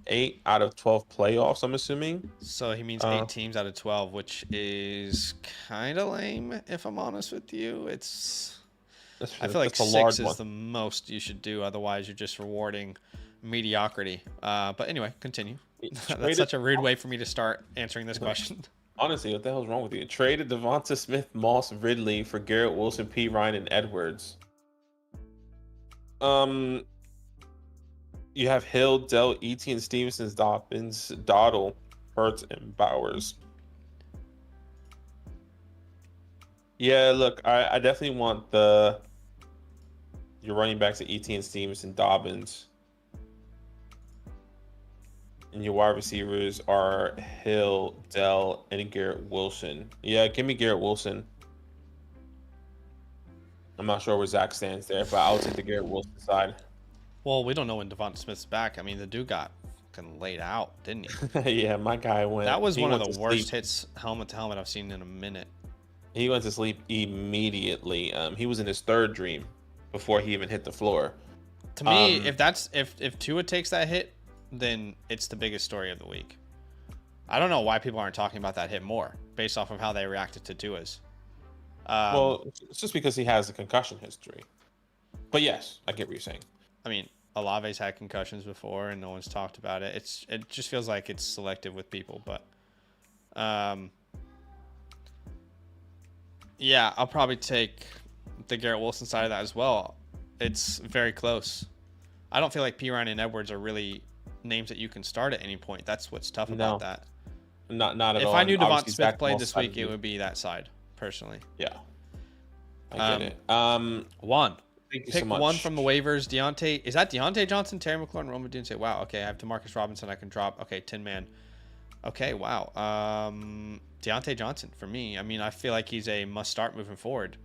8 out of 12 playoffs, I'm assuming. So he means 8 teams out of 12, which is kind of lame, if I'm honest with you. I feel like 6 is the most you should do. Otherwise, you're just rewarding mediocrity. But anyway, continue. That's such a rude way for me to start answering this question. Honestly, what the hell's wrong with you? Traded Devonta Smith, Moss, Ridley for Garrett Wilson, P. Ryan, and Edwards. You have Hill, Dell, Etienne, Stevenson, Dobbins, Dottle, Hurts, and Bowers. Yeah, look, I definitely want your running backs at ETN Stevenson, Dobbins, and your wide receivers are Hill, Dell, and Garrett Wilson. Yeah, give me Garrett Wilson. I'm not sure where Zach stands there, but I'll take the Garrett Wilson side. Well, we don't know when Devonta Smith's back. I mean, the dude got fucking laid out, didn't he? Yeah, my guy That was he one of went the to worst sleep. hits helmet to helmet I've seen in a minute. He went to sleep immediately. He was in his third dream before he even hit the floor. To me, Um, if Tua takes that hit, then it's the biggest story of the week. I don't know why people aren't talking about that hit more, based off of how they reacted to Tua's. well, it's just because he has a concussion history. But yes, I get what you're saying. I mean, Olave's had concussions before, and no one's talked about it. It just feels like it's selective with people, but yeah, I'll probably take the Garrett Wilson side of that as well. It's very close. I don't feel like P. Ryan and Edwards are really names that you can start at any point. That's what's tough about No, that. not at If all. I And knew Devonta obviously, Smith Zach played Moss this side week, of it you. would be that side, personally. Yeah, I get it. One. Thank you so Pick one much. from the waivers. Deontay. Is that Deontay Johnson, Terry McLaurin, Roma Dunze? Wow. Okay, I have Demarcus Robinson I can drop. Okay, 10 man. Okay, wow. Deontay Johnson for me. I mean, I feel like he's a must start moving forward.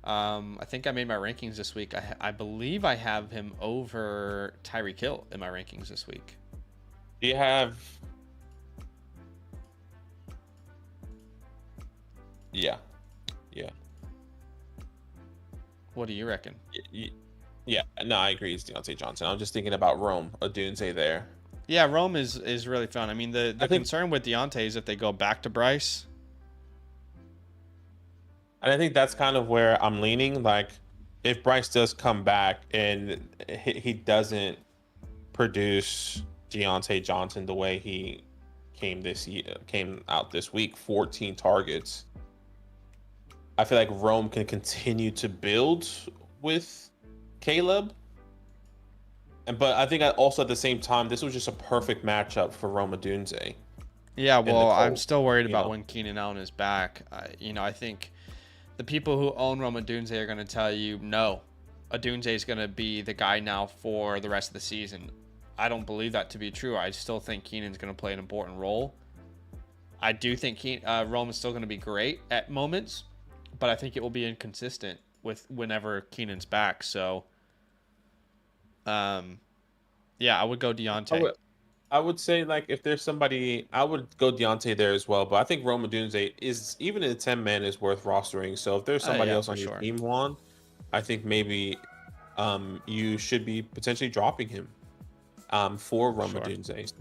I think I made my rankings this week. I believe I have him over Tyreek Hill in my rankings this week. Do you have? Yeah, yeah, What do you reckon? yeah. No, I agree. It's Deontay Johnson. I'm just thinking about Rome, Odunze there. Yeah, Rome is really fun. I mean, the I think, concern with Deontay is if they go back to Bryce. and I think that's kind of where I'm leaning. Like, if Bryce does come back and he doesn't produce Deontay Johnson the way he came out this week, 14 targets. I feel like Rome can continue to build with Caleb. But I think also at the same time, this was just a perfect matchup for Roma Dunze Yeah, and the well, I'm Colts. still worried You about know, when Keenan Allen is back. I think the people who own Rome Odunze are going to tell you, no, Odunze is going to be the guy now for the rest of the season. I don't believe that to be true. I still think Keenan's going to play an important role. I do think Rome is still going to be great at moments, but I think it will be inconsistent with whenever Keenan's back. So, yeah, I would go I Deontay. would, I would say like if there's somebody, I would go Deontay there as well. But I think Roma Dunze is even in 10 man is worth rostering. So if there's somebody Yeah, else for on your sure. team, Juan, I think maybe you should be potentially dropping him for For Roma sure. Dunze.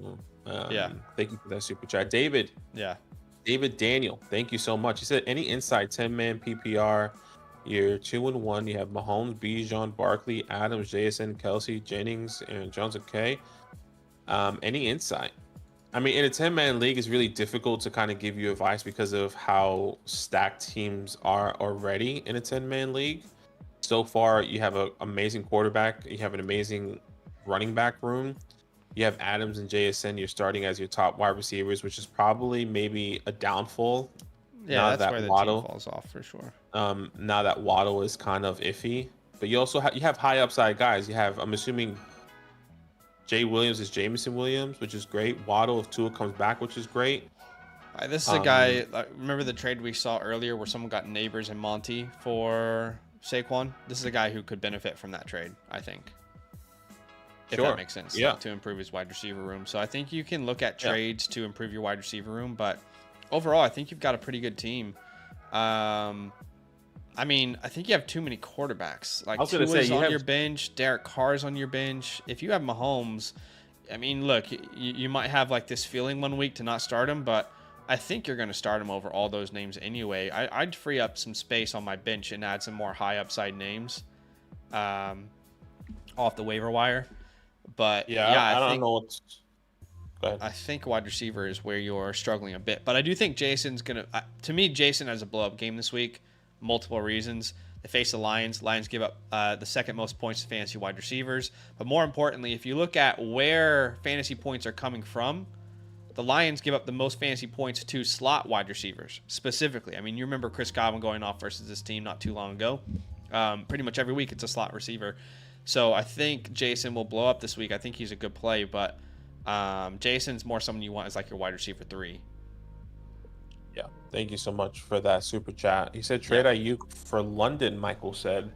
So, Yeah. thank you for that super chat, David. Yeah. David Daniel, thank you so much. He said, any insight, 10-man PPR, you're 2-1. You have Mahomes, Bijan, Barkley, Adams, JSN, Kelsey, Jennings, and Jones. Okay. Any insight? I mean, in a 10-man league, it's really difficult to kind of give you advice because of how stacked teams are already in a 10-man league. So far, you have an amazing quarterback. You have an amazing running back room. You have Adams and JSN. You're starting as your top wide receivers, which is probably maybe a downfall. Yeah, Now that's that where the team Waddle, falls off for sure. now that Waddle is kind of iffy, but you also you have high upside guys. You have, I'm assuming, Jay Williams is Jameson Williams, which is great. Waddle if Tua comes back, which is great. This is a Um, guy. Remember the trade we saw earlier where someone got Neighbors and Monty for Saquon? This is a guy who could benefit from that trade, I think. If sure. that makes sense. Yeah. Like, to improve his wide receiver room. So I think you can look at Yeah. trades to improve your wide receiver room. But overall, I think you've got a pretty good team. I mean, I think you have too many quarterbacks. Like, I was gonna say Tua's you on have your bench, Derek Carr's on your bench. If you have Mahomes, I mean, look, you might have like this feeling one week to not start him, but I think you're going to start him over all those names anyway. I'd free up some space on my bench and add some more high upside names off the waiver wire. But yeah. yeah, I don't know what's. Go ahead. I think wide receiver is where you're struggling a bit. But I do think Jason's going to me, Jason has a blow up game this week. Multiple reasons. They face the Lions. Lions give up the second most points to fantasy wide receivers. But more importantly, if you look at where fantasy points are coming from, the Lions give up the most fantasy points to slot wide receivers specifically. I mean, you remember Chris Godwin going off versus this team not too long ago. Pretty much every week it's a slot receiver. So I think Jason will blow up this week. I think he's a good play, but Jason's more someone you want as like your wide receiver 3. Yeah, thank you so much for that super chat. He said trade Ayuk for London, Michael said.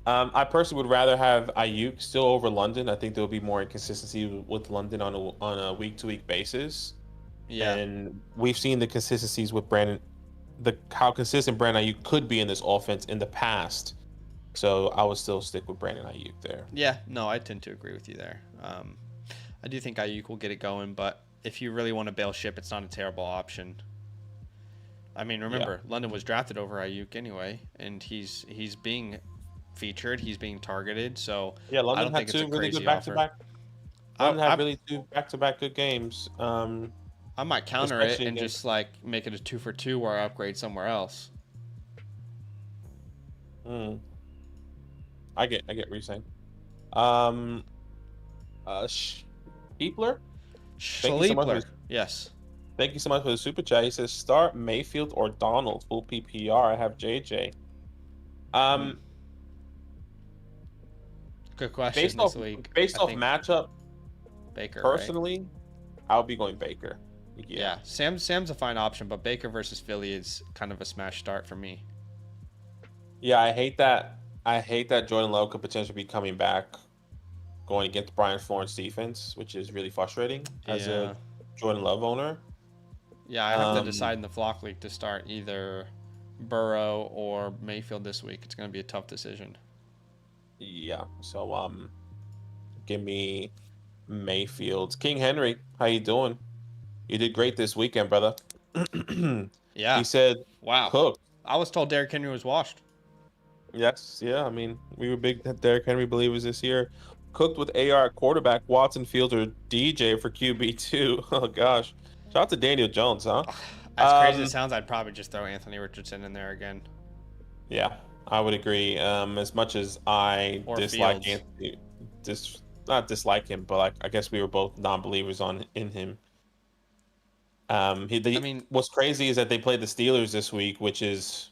I personally would rather have Ayuk still over London. I think there will be more inconsistency with London on a week-to-week basis. Yeah. And we've seen the consistencies with how consistent Brandon Ayuk could be in this offense in the past. So I would still stick with Brandon Ayuk there. Yeah, no, I tend to agree with you there. I do think Ayuk will get it going, but if you really want to bail ship, it's not a terrible option. I mean, remember, London was drafted over Ayuk anyway, and he's being featured, he's being targeted. So yeah, London I don't think it's a really crazy good offer. London had really 2 back-to-back good games. I might counter it and just like make it a 2 for 2 where I upgrade somewhere else. I get what you're saying. Schleepler. Yes. Thank you so much for the super chat. He says start Mayfield or Donald full PPR. I have JJ. Good question this week. Based off matchup, Baker. Personally, right? I'll be going Baker. Yeah. Sam's a fine option, but Baker versus Philly is kind of a smash start for me. Yeah, I hate that Jordan Love could potentially be coming back, going against Brian Florence defense, which is really frustrating as a Jordan Love owner. Yeah, I have to decide in the Flock League to start either Burrow or Mayfield this week. It's going to be a tough decision. Yeah, so give me Mayfield. King Henry, how you doing? You did great this weekend, brother. Yeah. He said, "Wow, Cook." I was told Derrick Henry was washed. Yes, yeah. I mean, we were big Derrick Henry believers this year. Cooked with AR at quarterback, Watson, Fields, or DJ for QB2. Oh gosh. Shout out to Daniel Jones, huh? As crazy as it sounds, I'd probably just throw Anthony Richardson in there again. Yeah, I would agree. As much as I dislike Fields. Anthony, not dislike him, but I guess we were both non-believers in him. What's crazy is that they played the Steelers this week, which is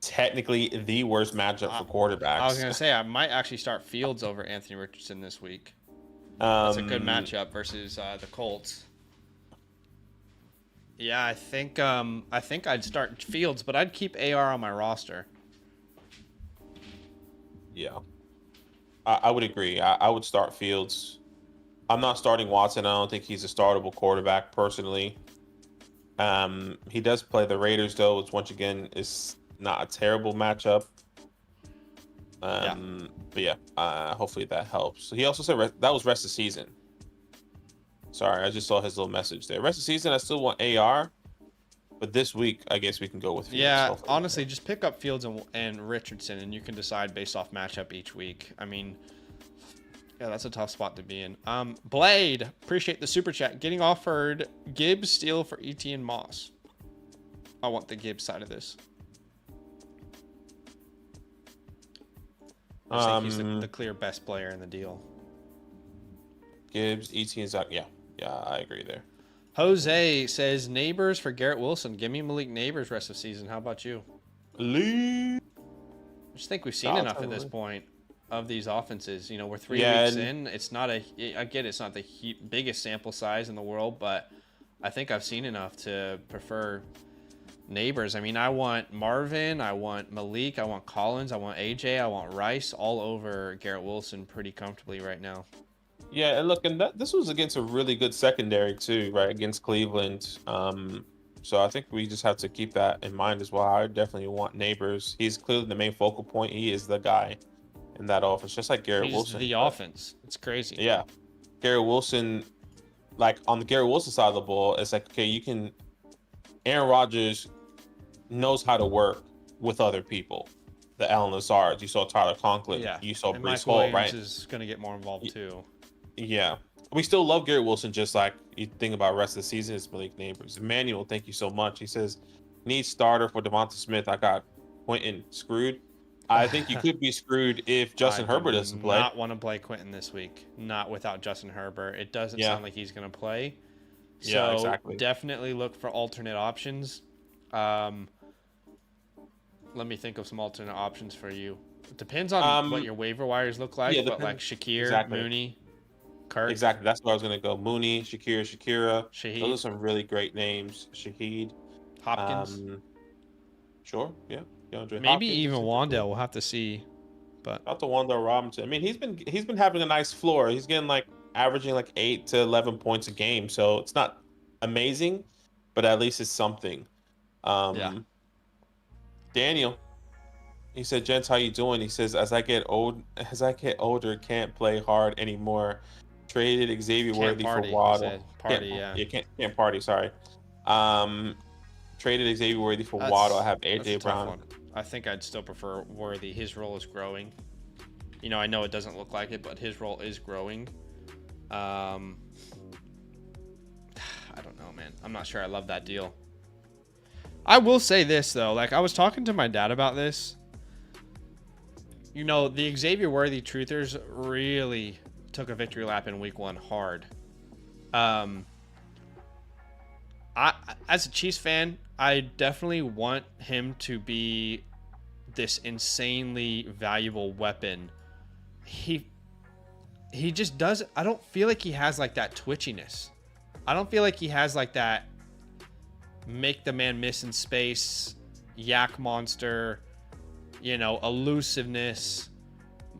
technically the worst matchup for quarterbacks. I was gonna say I might actually start Fields over Anthony Richardson this week. That's a good matchup versus the Colts. Yeah, I think I'd start Fields, but I'd keep AR on my roster. Yeah, I would agree. I would start Fields. I'm not starting Watson. I don't think he's a startable quarterback personally. He does play the Raiders though, which once again is not a terrible matchup. But yeah, hopefully that helps. He also said that was rest of season. Sorry, I just saw his little message there. Rest of season, I still want AR, but this week I guess we can go with Fields. Yeah, honestly, just pick up Fields and Richardson, and you can decide based off matchup each week. I mean, yeah, that's a tough spot to be in. Blade, appreciate the super chat. Getting offered Gibbs steal for Etienne Moss. I want the Gibbs side of this. I think he's the clear best player in the deal. Gibbs, Etienne, Zach. Yeah, I agree there. Jose says Neighbors for Garrett Wilson. Give me Malik Neighbors rest of season. How about you? I just think we've seen enough at this point of these offenses. You know, we're 3 weeks in. It's not I get it's not the biggest sample size in the world, but I think I've seen enough to prefer Neighbors. I mean, I want Marvin, I want Malik, I want Collins, I want AJ, I want Rice all over Garrett Wilson pretty comfortably right now. Yeah, and look, this was against a really good secondary too, right? Against Cleveland. So I think we just have to keep that in mind as well. I definitely want Neighbors. He's clearly the main focal point. He is the guy in that offense, just like Garrett Wilson. The offense. It's crazy. Yeah. Garrett Wilson, like on the Garrett Wilson side of the ball, it's like, okay, Aaron Rodgers knows how to work with other people. The Allen Lazards, you saw Tyler Conklin, you saw Breece Hall, right? Is going to get more involved too. Yeah. We still love Garrett Wilson, just like you think about the rest of the season. It's Malik Neighbors. Emmanuel, thank you so much. He says, need starter for Devonta Smith. I got Quentin screwed. I think you could be screwed if I Justin do Herbert doesn't play. not want to play Quentin this week. Not without Justin Herbert. It doesn't Yeah, sound like he's going to play. yeah, So exactly. definitely look for alternate options. Um, Let me think of some alternate options for you. It depends on what your waiver wires look Yeah, like, but like depends. Shakir, Exactly. Mooney, Kirk, Exactly. That's where I was gonna go. Mooney, Shakira. Those Shaheed, are some really great names. Shahid. Hopkins, Um, sure. Yeah. DeAndre maybe Hopkins even is a good one. Wandale. We'll have to see. But Not the Wanda Robinson. I mean, he's been having a nice floor. He's getting like averaging like 8 to 11 points a game. So it's not amazing, but at least it's something. yeah, Um, Daniel, he said, "Gents, how you doing?" He says, as I get older, can't play hard anymore. Traded Xavier can't Worthy for party. He Waddle. said party. Yeah, Can't party. Sorry. Um, Traded Xavier Worthy for Waddle. I have that's a AJ tough Brown. one. I think I'd still prefer Worthy. His role is growing. You know, I know it doesn't look like it, but his role is growing. I don't know, man. I'm not sure I love that deal. I will say this though, like I was talking to my dad about this. You know, the Xavier Worthy truthers really took a victory lap in week 1 hard. Um I as a Chiefs fan, I definitely want him to be this insanely valuable weapon. He just does. I don't feel like he has like that twitchiness. I don't feel like he has like that make the man miss in space, yak monster, you know, elusiveness,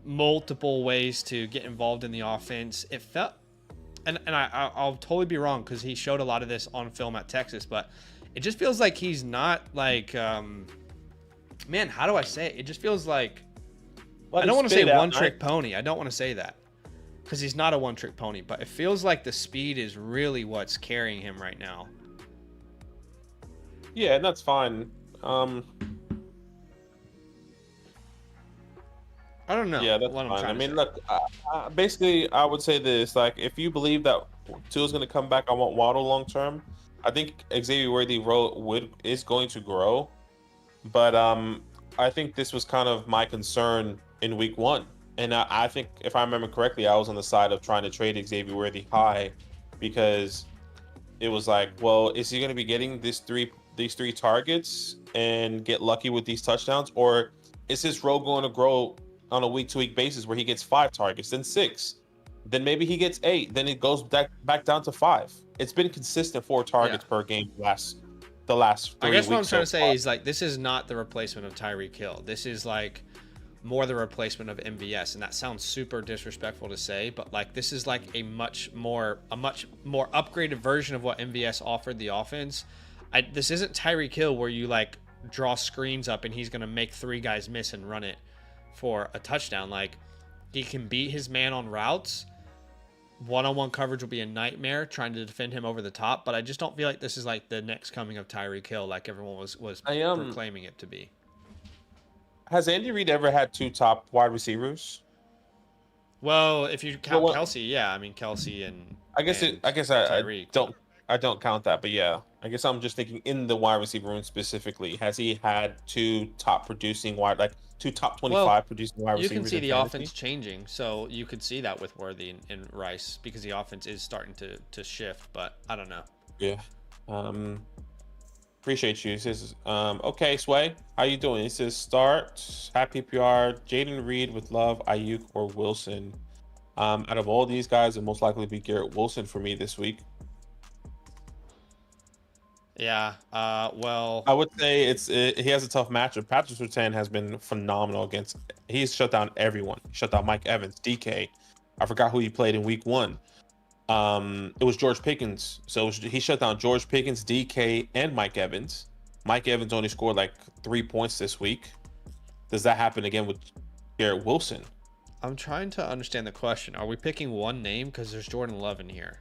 multiple ways to get involved in the offense. It felt, and I'll totally be wrong because he showed a lot of this on film at Texas, but it just feels like he's not like, man, how do I say it? It just feels like, I don't want to say one trick pony. I don't want to say that because he's not a one trick pony, but it feels like the speed is really what's carrying him right now. Yeah, and that's fine. I don't know. Yeah, that's what I'm fine. I trying to mean, say. look, basically, I would say this: like, if you believe that Tua's going to come back, I want Waddle long term. I think Xavier Worthy is going to grow, but I think this was kind of my concern in week 1, and I think if I remember correctly, I was on the side of trying to trade Xavier Worthy high because it was like, well, is he going to be getting these three targets and get lucky with these touchdowns, or is his role going to grow on a week-to-week basis where he gets 5 targets, then 6, then maybe he gets 8, then it goes back down to 5. It's been consistent 4 targets per game the last 3 I weeks. guess what I'm trying to say is like this is not the replacement of Tyreek Hill. This is like more the replacement of MVS, and that sounds super disrespectful to say, but like this is like a much more upgraded version of what MVS offered the offense. This isn't Tyreek Hill where you like draw screens up and he's gonna make 3 guys miss and run it for a touchdown. Like he can beat his man on routes. One-on-one coverage will be a nightmare trying to defend him over the top, but I just don't feel like this is like the next coming of Tyreek Hill like everyone was proclaiming it to be. Has Andy Reid ever had 2 top wide receivers? Well, if you count Kelsey, yeah, I mean Kelsey and I guess Tyreek. I don't count that, but yeah, I guess I'm just thinking in the wide receiver room specifically. Has he had 2 top producing like 2 top 25 producing wide receivers? You can see the offense changing, so you could see that with Worthy and Rice because the offense is starting to shift, but I don't know. Yeah. Appreciate you. He says, okay, Sway, how you doing? He says, start, happy PR, Jaden Reed with love, Ayuk or Wilson. Out of all these guys, it most likely be Garrett Wilson for me this week. Yeah. Well, I would say he has a tough matchup. Patrick Surtain has been phenomenal against. He's shut down everyone. He shut down Mike Evans, DK. I forgot who he played in week 1. It was George Pickens. So he shut down George Pickens, DK, and Mike Evans. Mike Evans only scored like 3 points this week. Does that happen again with Garrett Wilson? I'm trying to understand the question. Are we picking one name because there's Jordan Love in here?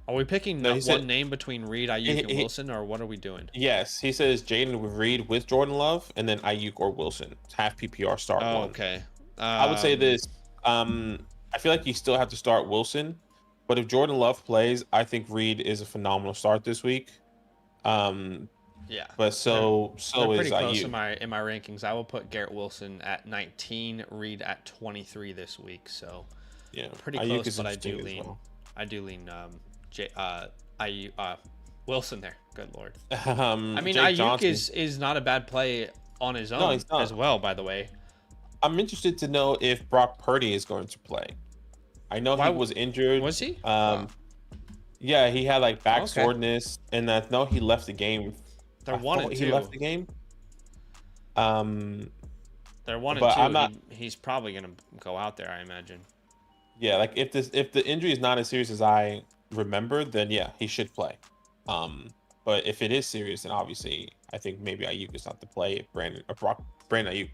Are we picking one name between Reed, Ayuk, and Wilson, or what are we doing? Yes, he says Jaden with Reed with Jordan Love, and then Ayuk or Wilson. Half PPR start one. Okay. I would say this. I feel like you still have to start Wilson, but if Jordan Love plays, I think Reed is a phenomenal start this week. Yeah. But so They're is pretty close IU. in my rankings. I will put Garrett Wilson at 19, Reed at 23 this week. So Yeah, pretty Ayuk close, is but interesting as well. I do lean J IU Wilson there. Good lord. I mean, Jake Ayuk Johnson. is not a bad play on his No, own he's not. as well, by the way. I'm interested to know if Brock Purdy is going to play. I know he was injured. Was he? Yeah, he had like back Okay. soreness, and I know he left the game. They're 1-2. He left the game. They're 1-2. But I'm not. He's probably gonna go out there, I imagine. Yeah, like if the injury is not as serious as I remember, then yeah, he should play. But if it is serious, then obviously I think maybe Ayuk is not to play. If Brandon Ayuk.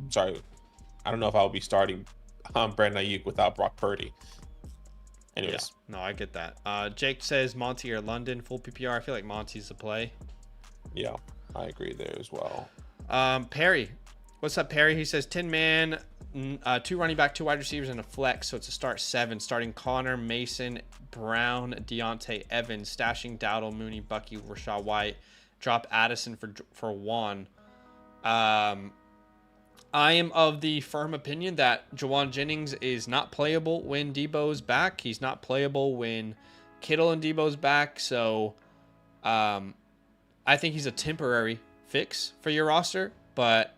Sorry, I don't know if I'll be starting Brandon Ayuk without Brock Purdy. Anyways, yeah, no, I get that. Jake says Monty or London full PPR. I feel like Monty's the play. yeah, I agree there as well. Perry, what's up, Perry? He says 10-man, 2 running back, 2 wide receivers, and a flex. So it's a start 7. Starting Connor, Mason, Brown, Deontay, Evans, stashing Dowdle, Mooney, Bucky, Rashad White. Drop Addison for Juan. I am of the firm opinion that Jawan Jennings is not playable when Debo's back. He's not playable when Kittle and Debo's back. So I think he's a temporary fix for your roster, but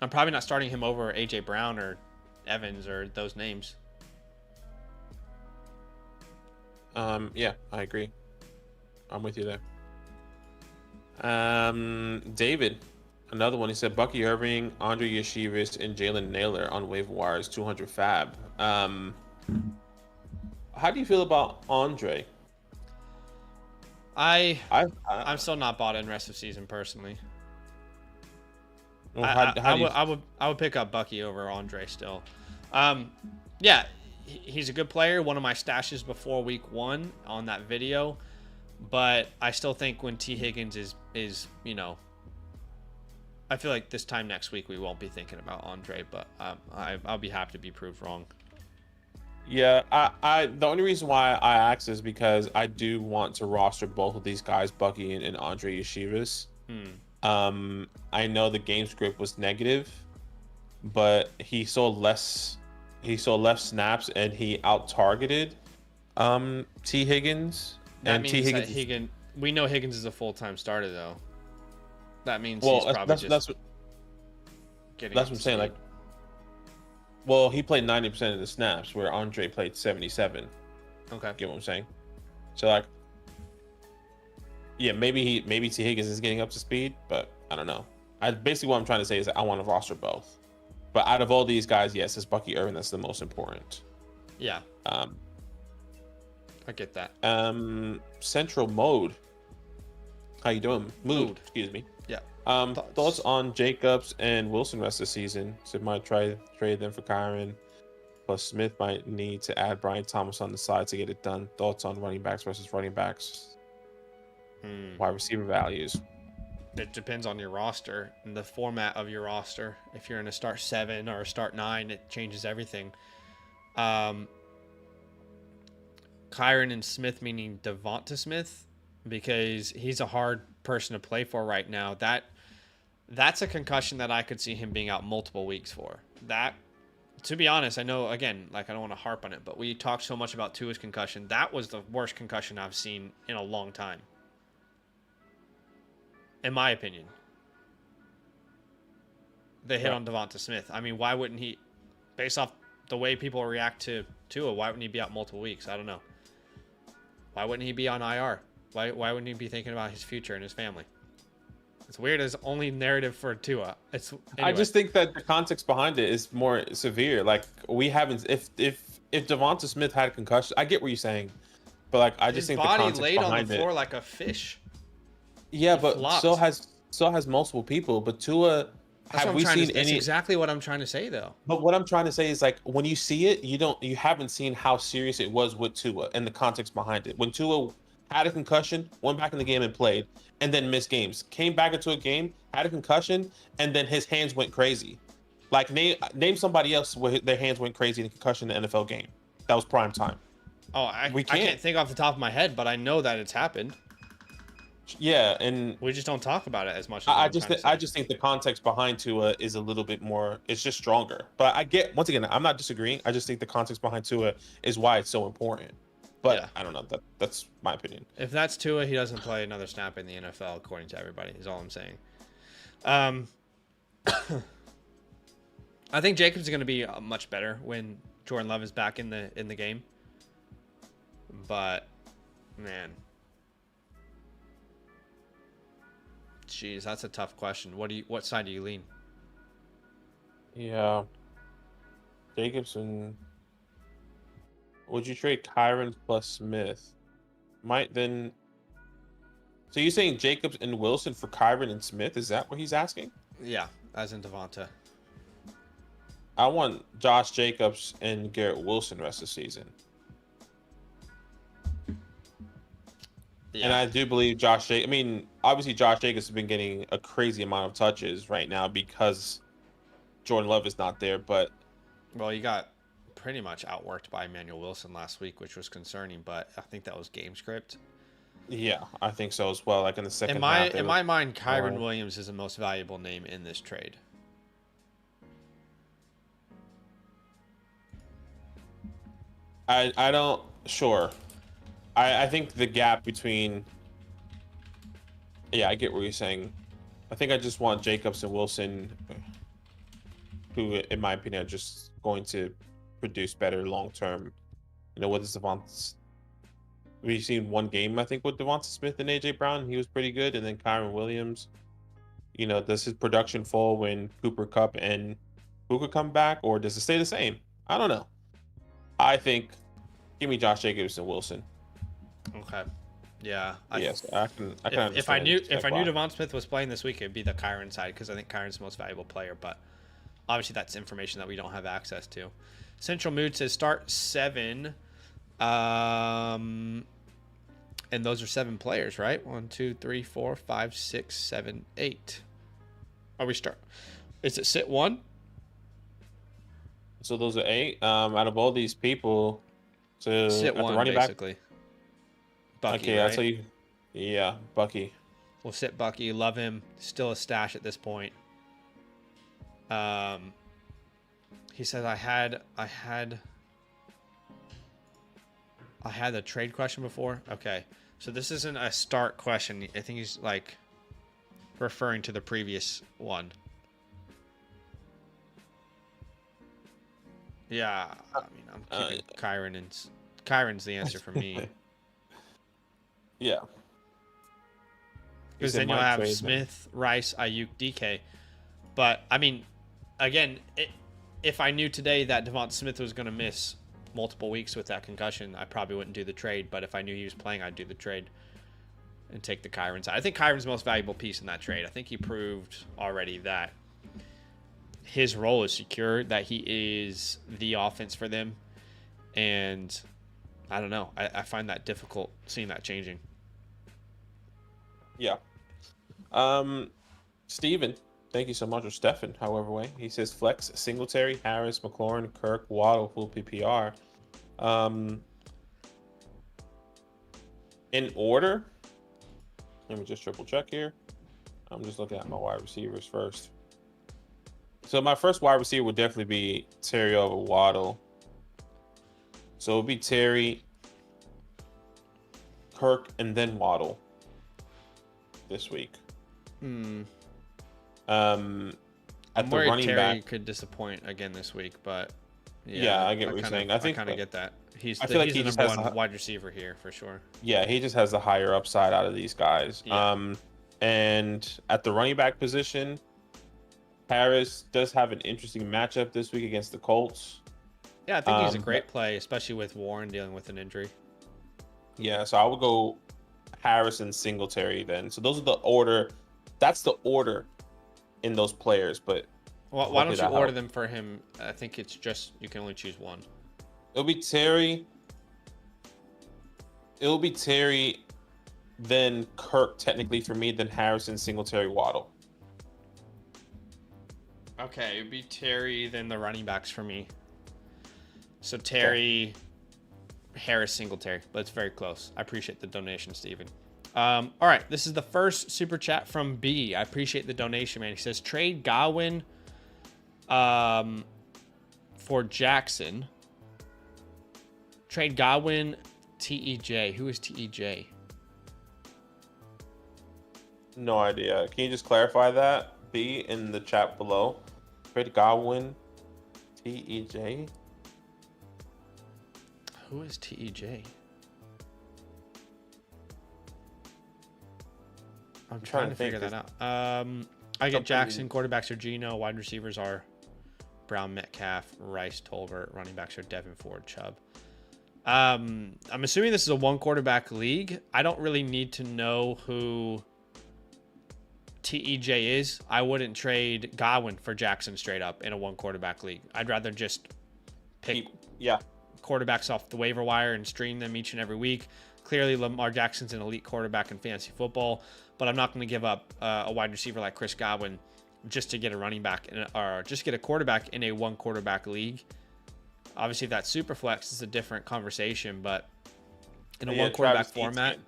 I'm probably not starting him over A.J. Brown or Evans or those names. Yeah, I agree. I'm with you there. David, another one. He said Bucky Irving, Andre Yeshivas, and Jalen Naylor on waiver wires, 200 fab. How do you feel about Andre? I'm still not bought in rest of season personally. Well, I would pick up Bucky over Andre still. Yeah, he's a good player. One of my stashes before week 1 on that video, but I still think when T Higgins is I feel like this time next week we won't be thinking about Andre, but I'll be happy to be proved wrong. Yeah, the only reason why I asked is because I do want to roster both of these guys, Bucky and Andre Yeshivas. I know the game script was negative, but he saw less snaps and he out targeted T Higgins. That and means T that Higgins. we know Higgins is a full-time starter though. That means Well, he's probably that's what I'm saying. Like, well, he played 90% of the snaps, where Andre played 77. Okay. Get what I'm saying? So like, yeah, maybe T Higgins is getting up to speed, but I don't know. Basically what I'm trying to say is that I want to roster both. But out of all these guys, yes, it's Bucky Irving that's the most important. Yeah. I get that. Central Mode. How you doing? Mood. Excuse me. Yeah. Thoughts on Jacobs and Wilson rest of the season? So might trade them for Kyron. Plus Smith might need to add Brian Thomas on the side to get it done. Thoughts on running backs versus running backs? Wide receiver values. It depends on your roster and the format of your roster. If you're in a start 7 or a start 9, it changes everything. Kyron and Smith, meaning Devonta Smith, because he's a hard person to play for right now. That's a concussion that I could see him being out multiple weeks for. That, to be honest, I know, again, like I don't want to harp on it, but we talked so much about Tua's concussion. That was the worst concussion I've seen in a long time, in my opinion. The hit on Devonta Smith. I mean, why wouldn't he, based off the way people react to Tua, why wouldn't he be out multiple weeks? I don't know. Why wouldn't he be on IR? Why wouldn't he be thinking about his future and his family? It's weird as only narrative for Tua. Anyway. I just think that the context behind it is more severe. Like, we haven't, if Devonta Smith had a concussion, I get what you're saying, but like I just think the context laid behind on the floor like a fish. Yeah, but so has multiple people. But Tua, have we seen any? That's exactly what I'm trying to say, though. But what I'm trying to say is, like, when you see it, you haven't seen how serious it was with Tua and the context behind it. When Tua had a concussion, went back in the game and played, and then missed games. Came back into a game, had a concussion, and then his hands went crazy. Like, name somebody else where their hands went crazy in a concussion in the NFL game. That was prime time. Oh, I can't think off the top of my head, but I know that it's happened. Yeah, and We just don't talk about it as much as what I'm trying to I say. just think the context behind Tua is a little bit more. It's just stronger. But I get, once again, I'm not disagreeing. I just think the context behind Tua is why it's so important. But Yeah. I don't know. That's my opinion. If that's Tua, he doesn't play another snap in the NFL, according to everybody. Is all I'm saying. Um, I think Jacobs is going to be much better when Jordan Love is back in the game. But man, jeez, that's a tough question. What side do you lean? Yeah, Jacobson. Would you trade Kyron plus Smith? Might then. So you're saying Jacobs and Wilson for Kyron and Smith? Is that what he's asking? Yeah, as in Devonta. I want Josh Jacobs and Garrett Wilson rest of the season. Yeah. And I do believe Josh Jacobs. I mean, obviously Josh Jacobs has been getting a crazy amount of touches right now because Jordan Love is not there. But Well, you got pretty much outworked by Emmanuel Wilson last week, which was concerning. But I think that was game script. yeah, I think so as well. Like in the second In half, my mind, Kyron more. Williams is the most valuable name in this trade. I don't sure. I think the gap between. Yeah, I get what you're saying. I think I just want Jacobs and Wilson, who, in my opinion, are just going to produce better long term. You know, what is Devontae? We've seen one game, I think, with Devonta Smith and AJ Brown. He was pretty good, and then Kyron Williams. You know, does his production fall when Cooper Cup and Puka come back, or does it stay the same? I don't know. I think, give me Josh Jacobs and Wilson. Okay. Yeah. Yes, I can. I can understand. If I knew Devon Smith was playing this week, it'd be the Kyron side because I think Kyron's the most valuable player. But obviously, that's information that we don't have access to. Central Mood says start 7. And those are 7 players, right? 1, 2, 3, 4, 5, 6, 7, 8. Are we start? Is it sit 1? So those are 8. Out of all these people, so Sit at the 1 running basically. back. Bucky, Okay, right? I'll tell you. Yeah, Bucky. We'll sit Bucky. Love him. Still a stash at this point. He said I had a trade question before. Okay, so this isn't a start question. I think he's like referring to the previous one. Yeah, I mean I'm keeping Kyron, and Kyron's the answer for me. Yeah. Because then you'll have Smith, Rice, Ayuk, DK. But I mean, again, if I knew today that Devonta Smith was going to miss multiple weeks with that concussion, I probably wouldn't do the trade. But if I knew he was playing, I'd do the trade and take the Kyron side. I think Kyron's the most valuable piece in that trade. I think he proved already that his role is secure, that he is the offense for them. And I don't know. I find that difficult seeing that changing. Yeah. Steven, thank you so much. Or Stefan, however way. He says flex, Singletary, Harris, McLaurin, Kirk, Waddle, full PPR. In order, let me just triple check here. I'm just looking at my wide receivers first. So my first wide receiver would definitely be Terry over Waddle. So it would be Terry, Kirk, and then Waddle this week. At the running Terry back could disappoint again this week, but yeah, I get what you're saying. I think kind of get that. He's I feel like he's he the just number has one a- wide receiver here for sure. yeah, he just has the higher upside out of these guys. Yeah. And at the running back position, Harris does have an interesting matchup this week against the Colts. Yeah, I think he's a great play, especially with Warren dealing with an injury. Yeah, so I would go Harris and Singletary then. So those are the order. That's the order in those players. But Why don't hopefully you that order helps. them for him? I think it's just you can only choose one. It'll be Terry. It'll be Terry, then Kirk technically for me, then Harrison, Singletary, Waddle. Okay, it'd be Terry, then the running backs for me. So Terry, Harris, Singletary, but it's very close. I appreciate the donation, Steven. All right, this is the first super chat from B. I appreciate the donation, man. He says trade Godwin for Jackson. Trade Godwin, TEJ. Who is TEJ? No idea. Can you just clarify that? B in the chat below. Trade Godwin, TEJ. Who is TEJ? I'm trying to figure that out. I get Jackson. Quarterbacks are Geno. Wide receivers are Brown, Metcalf, Rice, Tolbert. Running backs are Devin, Ford, Chubb. I'm assuming this is a one quarterback league. I don't really need to know who TEJ is. I wouldn't trade Godwin for Jackson straight up in a one quarterback league. I'd rather just pick quarterbacks off the waiver wire and stream them each and every week. Clearly, Lamar Jackson's an elite quarterback in fantasy football, but I'm not going to give up a wide receiver like Chris Godwin just to get a running back or just get a quarterback in a one quarterback league. Obviously, if that's super flex, it's a different conversation, but in a one quarterback format.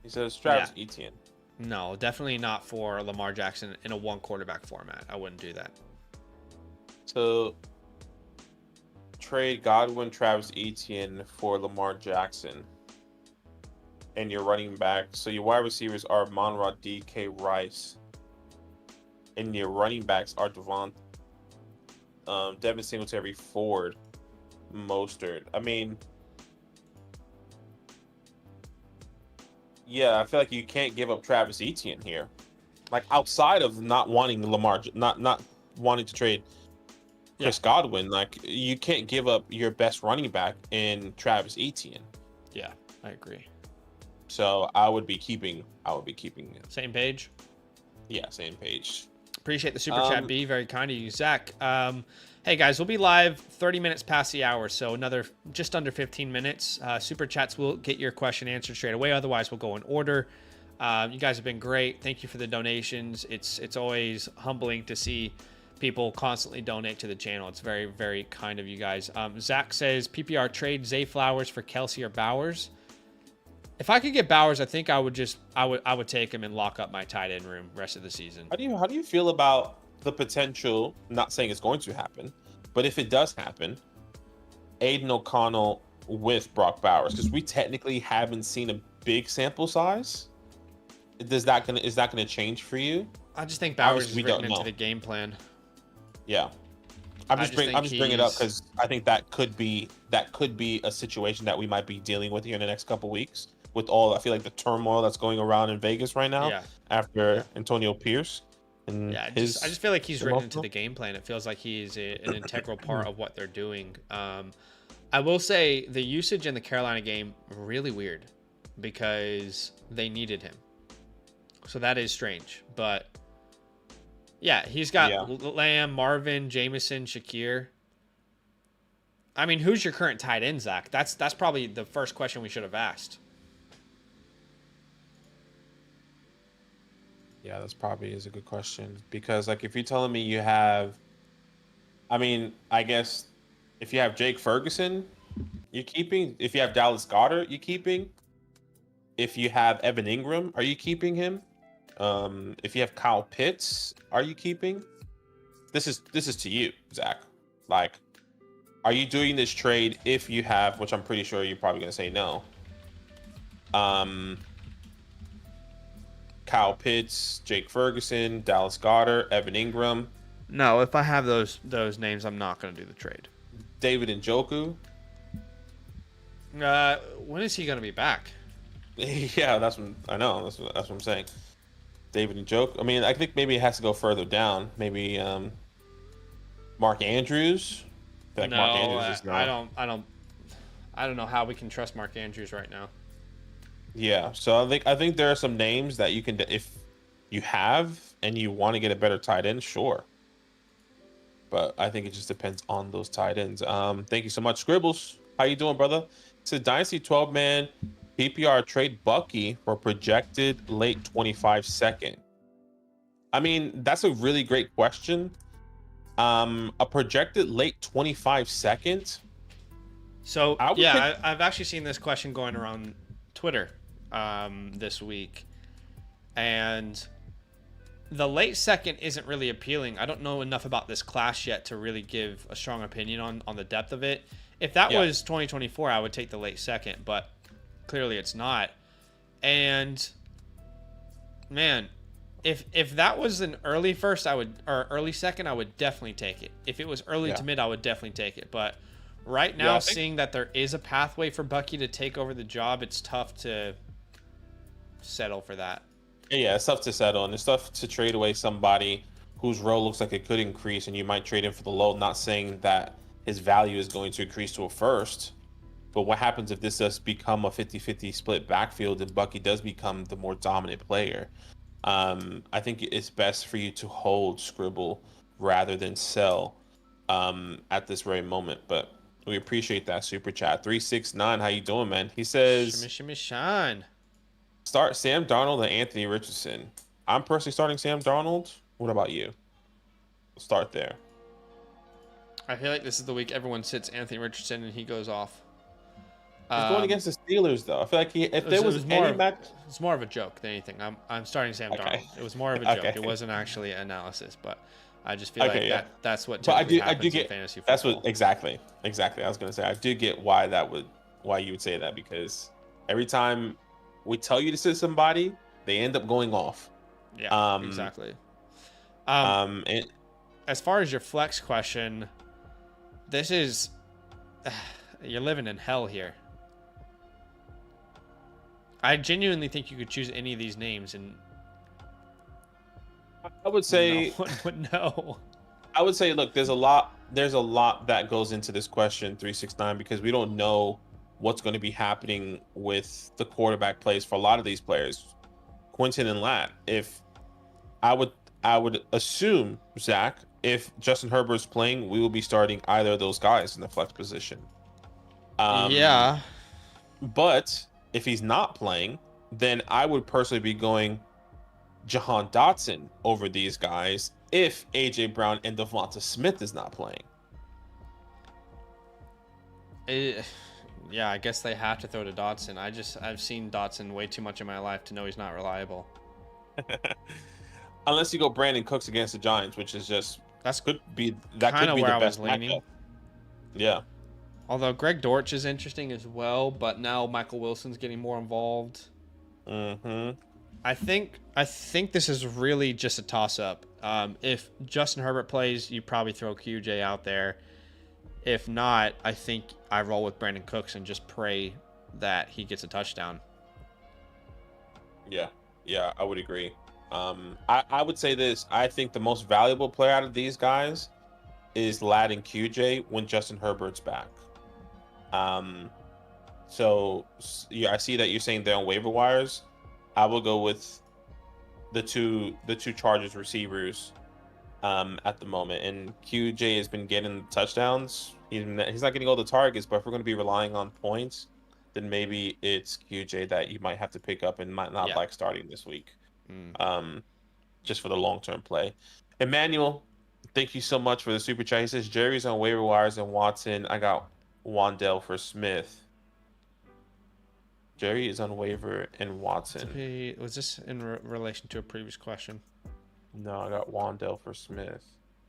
He says Travis Etienne. No, definitely not for Lamar Jackson in a one quarterback format. I wouldn't do that. So trade Godwin, Travis Etienne for Lamar Jackson. And your running back. So your wide receivers are Monrod, DK, Rice. And your running backs are Devin Singletary, Ford, Mostert. I mean, yeah, I feel like you can't give up Travis Etienne here. Like outside of not wanting Lamar, not wanting to trade Chris Godwin, like you can't give up your best running back in Travis Etienne. Yeah, I agree. So I would be keeping it. Same page? Yeah, same page. Appreciate the super chat, B. Very kind of you, Zach. Hey guys, we'll be live 30 minutes past the hour, so another just under 15 minutes. Super chats will get your question answered straight away. Otherwise, we'll go in order. You guys have been great. Thank you for the donations. It's always humbling to see people constantly donate to the channel. It's very, very kind of you guys. Zach says PPR trade Zay Flowers for Kelsey or Bowers. If I could get Bowers, I think I would take him and lock up my tight end room rest of the season. How do you feel about the potential? Not saying it's going to happen, but if it does happen, Aiden O'Connell with Brock Bowers, because we technically haven't seen a big sample size. Is that gonna change for you? I just think Bowers is written into the game plan. Yeah, I'm just bringing it up because I think that could be a situation that we might be dealing with here in the next couple weeks. With all, I feel like the turmoil that's going around in Vegas right now after Antonio Pierce. And I just feel like he's written into the game plan. It feels like he's an integral part of what they're doing. I will say the usage in the Carolina game, really weird because they needed him. So that is strange. But yeah, he's got Lamb, Marvin, Jameson, Shakir. I mean, who's your current tight end, Zach? That's probably the first question we should have asked. Yeah, that's probably is a good question because, like, if you're telling me you have, I mean, I guess if you have Jake Ferguson, you're keeping. If you have Dallas Goedert, you're keeping. If you have Evan Ingram, are you keeping him? If you have Kyle Pitts, are you keeping? This is to you, Zach. Like, are you doing this trade if you have, which I'm pretty sure you're probably gonna say no. Kyle Pitts, Jake Ferguson, Dallas Goedert, Evan Ingram. No, if I have those names, I'm not going to do the trade. David Njoku. When is he going to be back? Yeah, that's what I know. That's what I'm saying. David Njoku. I mean, I think maybe it has to go further down. Maybe Mark Andrews. I feel like Mark Andrews is not. I don't know how we can trust Mark Andrews right now. Yeah, so I think there are some names that you can, if you have and you want to get a better tight end, sure. But I think it just depends on those tight ends. Thank you so much, Scribbles. How you doing, brother? It's a Dynasty 12-man PPR trade Bucky for projected late 25 second. I mean, that's a really great question. A projected late 25 second. So I've actually seen this question going around Twitter. this week, and the late second isn't really appealing. I don't know enough about this class yet to really give a strong opinion on the depth of it. If that was 2024, I would take the late second, but clearly it's not. And man, if that was an early first, or early second, I would definitely take it. If it was early to mid, I would definitely take it. But right now, seeing that there is a pathway for Bucky to take over the job, it's tough to settle for that. Yeah, it's tough to settle, and it's tough to trade away somebody whose role looks like it could increase, and you might trade him for the low. Not saying that his value is going to increase to a first, but what happens if this does become a 50-50 split backfield and Bucky does become the more dominant player? I think it's best for you to hold Scribble rather than sell at this very moment. But we appreciate that super chat. 369, how you doing, man? He says, Shimmy, shimmy, shine. Start Sam Darnold and Anthony Richardson. I'm personally starting Sam Darnold. What about you? We'll start there. I feel like this is the week everyone sits Anthony Richardson and he goes off. He's going against the Steelers, though. I feel like if there was any match, it's more of a joke than anything. I'm starting Sam Darnold. It was more of a joke. It wasn't actually analysis, but I just feel like that's what typically happens in fantasy football. That's what exactly. I was gonna say I do get why you would say that, because every time we tell you to sit somebody, they end up going off. Yeah, exactly. And as far as your flex question, this is you're living in hell here. I genuinely think you could choose any of these names, and I would say no. I would say, look, there's a lot that goes into this question, 369, because we don't know what's going to be happening with the quarterback plays for a lot of these players. Quinton and Lat. If I would assume, Zach, if Justin Herbert's playing, we will be starting either of those guys in the flex position. Yeah. But if he's not playing, then I would personally be going Jahan Dotson over these guys if AJ Brown and Devonta Smith is not playing. Yeah, I guess they have to throw to Dotson. I've seen Dotson way too much in my life to know he's not reliable. Unless you go Brandon Cooks against the Giants, which is just could be the where best I was leaning. matchup. Yeah. Although Greg Dortch is interesting as well, but now Michael Wilson's getting more involved. Mm-hmm. I think this is really just a toss-up. If Justin Herbert plays, you probably throw QJ out there. If not, I think I roll with Brandon Cooks and just pray that he gets a touchdown. Yeah, I would agree. I would say this. I think the most valuable player out of these guys is Ladd and QJ when Justin Herbert's back. So yeah, I see that you're saying they're on waiver wires. I will go with the two Chargers receivers at the moment, and QJ has been getting touchdowns. He's not getting all the targets, but if we're going to be relying on points, then maybe it's QJ that you might have to pick up and might not like starting this week. Just for the long-term play. Emmanuel, thank you so much for the super chat. He says Jerry's on waiver wires and Watson. I got Wandell for Smith. Jerry is on waiver and Watson. Was this in relation to a previous question? No, I got Wandell for Smith.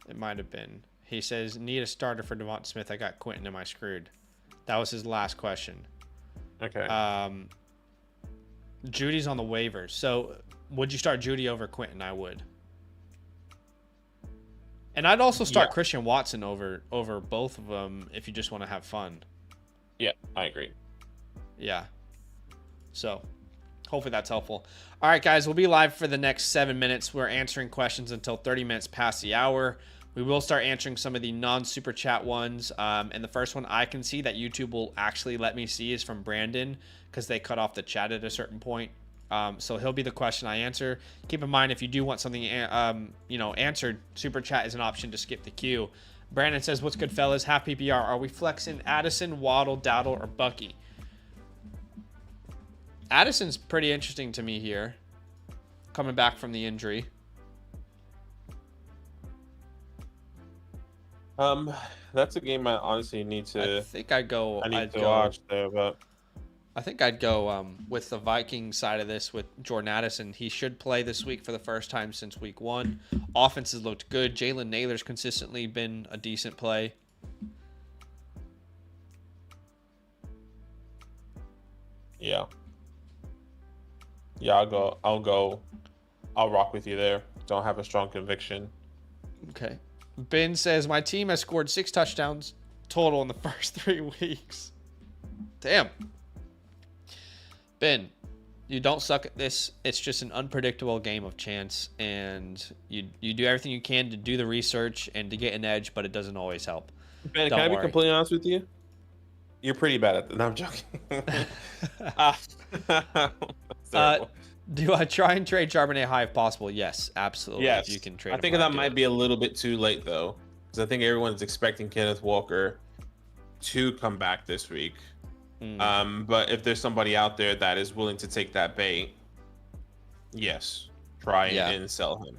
It might have been. He says, need a starter for Devonta Smith. I got Quentin. Am I screwed? That was his last question. Okay. Judy's on the waivers. So would you start Judy over Quentin? I would. And I'd also start Christian Watson over both of them if you just want to have fun. Yeah, I agree. Yeah. So hopefully that's helpful. All right, guys, we'll be live for the next 7 minutes. We're answering questions until 30 minutes past the hour. We will start answering some of the non-super chat ones. And the first one I can see that YouTube will actually let me see is from Brandon because they cut off the chat at a certain point. So he'll be the question I answer. Keep in mind, if you do want something answered, super chat is an option to skip the queue. Brandon says, what's good, fellas? Half PPR. Are we flexing Addison, Waddle, Dowdle, or Bucky? Addison's pretty interesting to me here, coming back from the injury. That's a game I honestly need to. I think I'd watch there, but I think I'd go with the Viking side of this with Jordan Addison. He should play this week for the first time since week 1. Offense has looked good. Jalen Naylor's consistently been a decent play. Yeah. Yeah, I'll rock with you there. Don't have a strong conviction. Okay. Ben says, my team has scored 6 touchdowns total in the first 3 weeks. Damn. Ben, you don't suck at this. It's just an unpredictable game of chance, and you do everything you can to do the research and to get an edge, but it doesn't always help. Ben, Don't can I be worry. completely honest with you? You're pretty bad at that. No, I'm joking. Do I try and trade Charbonnet high if possible? Yes, absolutely. Yes. If you can trade I him think high, that do might it. be a little bit too late, though, because I think everyone's expecting Kenneth Walker to come back this week. But if there's somebody out there that is willing to take that bait, yes, try and sell him.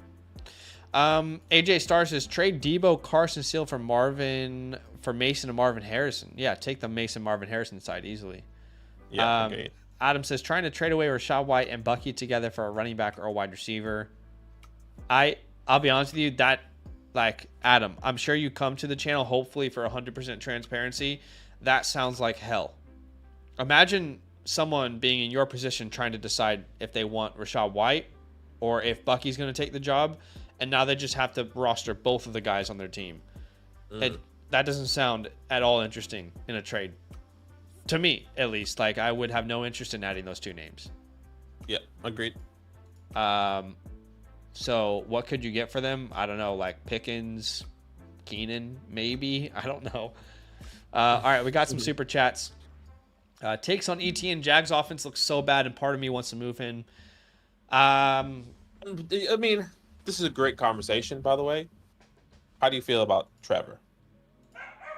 AJ Star says trade Debo, Carson Steele for Mason and Marvin Harrison. Yeah, take the Mason Marvin Harrison side easily. Yeah, okay. Adam says trying to trade away Rashad White and Bucky together for a running back or a wide receiver. I'll be honest with you, that, like, Adam, I'm sure you come to the channel hopefully for 100% transparency. That sounds like hell. Imagine someone being in your position trying to decide if they want Rashad White or if Bucky's going to take the job, and now they just have to roster both of the guys on their team. That doesn't sound at all interesting in a trade. To me, at least. Like, I would have no interest in adding those 2 names. Yeah, agreed. So what could you get for them? I don't know, like Pickens, Keenan, maybe. I don't know. All right, we got some super chats. Takes on ETN. Jags offense looks so bad, and part of me wants to move him. I mean, this is a great conversation, by the way. How do you feel about Trevor?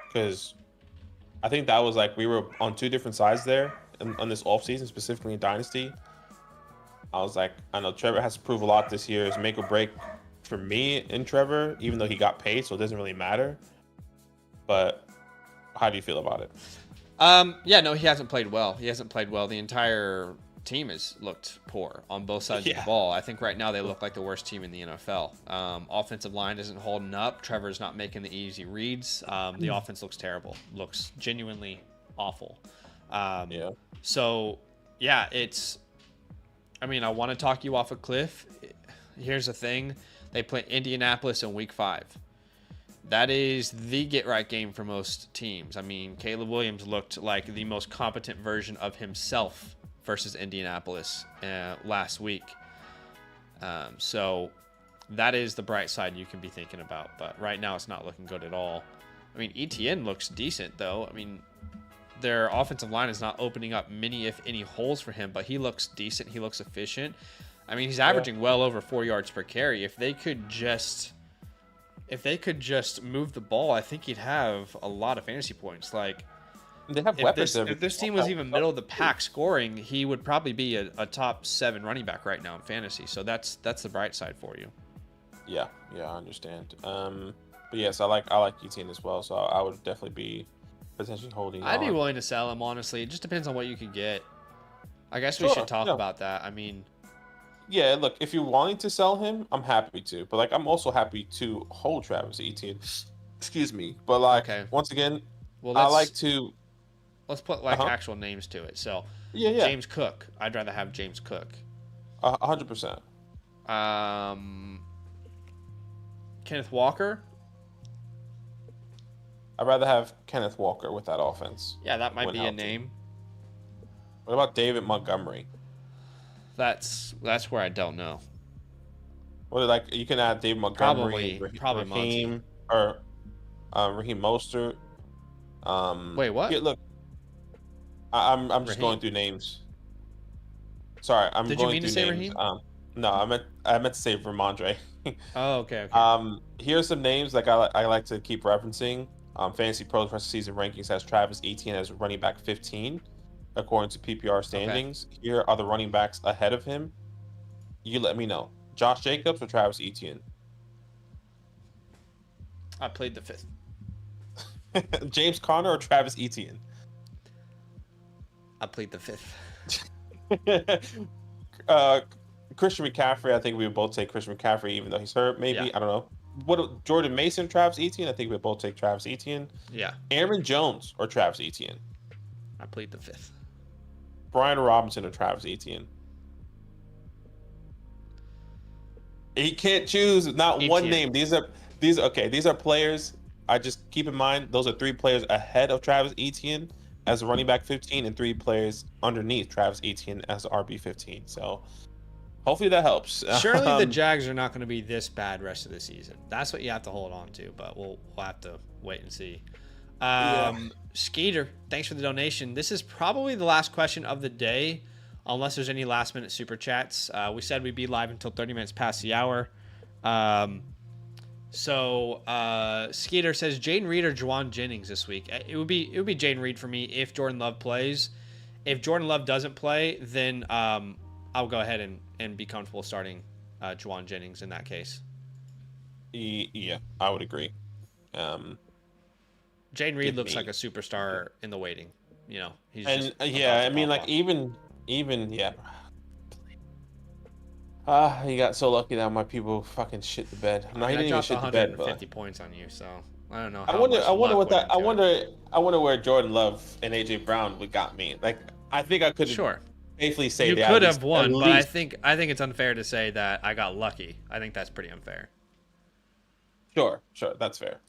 Because I think that was like we were on 2 different sides there on this offseason, specifically in Dynasty. I was like, I know Trevor has to prove a lot this year. It's make or break for me in Trevor, even though he got paid, so it doesn't really matter. But how do you feel about it? Yeah, no, he hasn't played well. He hasn't played well. The entire team has looked poor on both sides of the ball. I think right now they look like the worst team in the NFL. Offensive line isn't holding up. Trevor's not making the easy reads. The offense looks terrible. Looks genuinely awful. So, yeah, it's... I mean, I want to talk you off a cliff. Here's the thing. They play Indianapolis in week 5. That is the get-right game for most teams. I mean, Caleb Williams looked like the most competent version of himself versus Indianapolis last week. So that is the bright side you can be thinking about. But right now it's not looking good at all. I mean, ETN looks decent, though. I mean, their offensive line is not opening up many, if any, holes for him, but he looks decent. He looks efficient. I mean, he's averaging well over 4 yards per carry. If they could just move the ball, I think he'd have a lot of fantasy points. Like, they have weapons. If this team was even middle of the pack scoring, he would probably be a top 7 running back right now in fantasy. So that's the bright side for you. Yeah, I understand. But yes, I like ETN as well. So I would definitely be potentially holding. I'd be willing to sell him, honestly. It just depends on what you could get. I guess we should talk about that. I mean, yeah, look, if you're wanting to sell him, I'm happy to. But like, I'm also happy to hold Travis Etienne. Excuse me. But like, once again, I like to. Let's put like actual names to it. So, yeah. James Cook. I'd rather have James Cook. 100%. Kenneth Walker. I'd rather have Kenneth Walker with that offense. Yeah, that might be a name. What about David Montgomery? That's where I don't know. Well, like you can add David Montgomery, probably Raheem, or Raheem Mostert. Wait, what? Yeah, look, I'm just going through names. Sorry, I'm Did going you mean through to say names. Raheem? No, I meant to say Ramondre. Oh, okay. Here's some names like I like to keep referencing. Fantasy Pros rest of season rankings has Travis Etienne as running back 15, according to PPR standings. Okay. Here are the running backs ahead of him. You let me know. Josh Jacobs or Travis Etienne? I played the 5th. James Conner or Travis Etienne? I plead the fifth. uh, Christian McCaffrey, I think we would both take Christian McCaffrey, even though he's hurt. Maybe Yeah. I don't know. What Jordan Mason, Travis Etienne? I think we would both take Travis Etienne. Yeah. Aaron Jones or Travis Etienne. I plead the fifth. Brian Robinson or Travis Etienne. He can't choose not one Etienne. name. These are players. I just keep in mind those are 3 players ahead of Travis Etienne as a running back 15 and 3 players underneath Travis Etienne as RB 15. So hopefully that helps. Surely the Jags are not going to be this bad rest of the season. That's what you have to hold on to, but we'll have to wait and see. Skeeter, thanks for the donation. This is probably the last question of the day, unless there's any last minute super chats. We said we'd be live until 30 minutes past the hour. Skeeter says Jaden Reed or Juwan Jennings this week. It would be Jaden Reed for me if Jordan Love plays. If Jordan Love doesn't play, then I'll go ahead and be comfortable starting Juwan Jennings in that case. Yeah, I would agree. Jaden Reed looks like a superstar in the waiting. You know, he's and just yeah, I mean, like even yeah. He got so lucky that my people fucking shit the bed. No, he didn't even shit the bed. 150 points on you, so I don't know. I wonder where Jordan Love and AJ Brown would got me. Like, I think I could safely say you could have won, but I think it's unfair to say that I got lucky. I think that's pretty unfair. Sure, that's fair.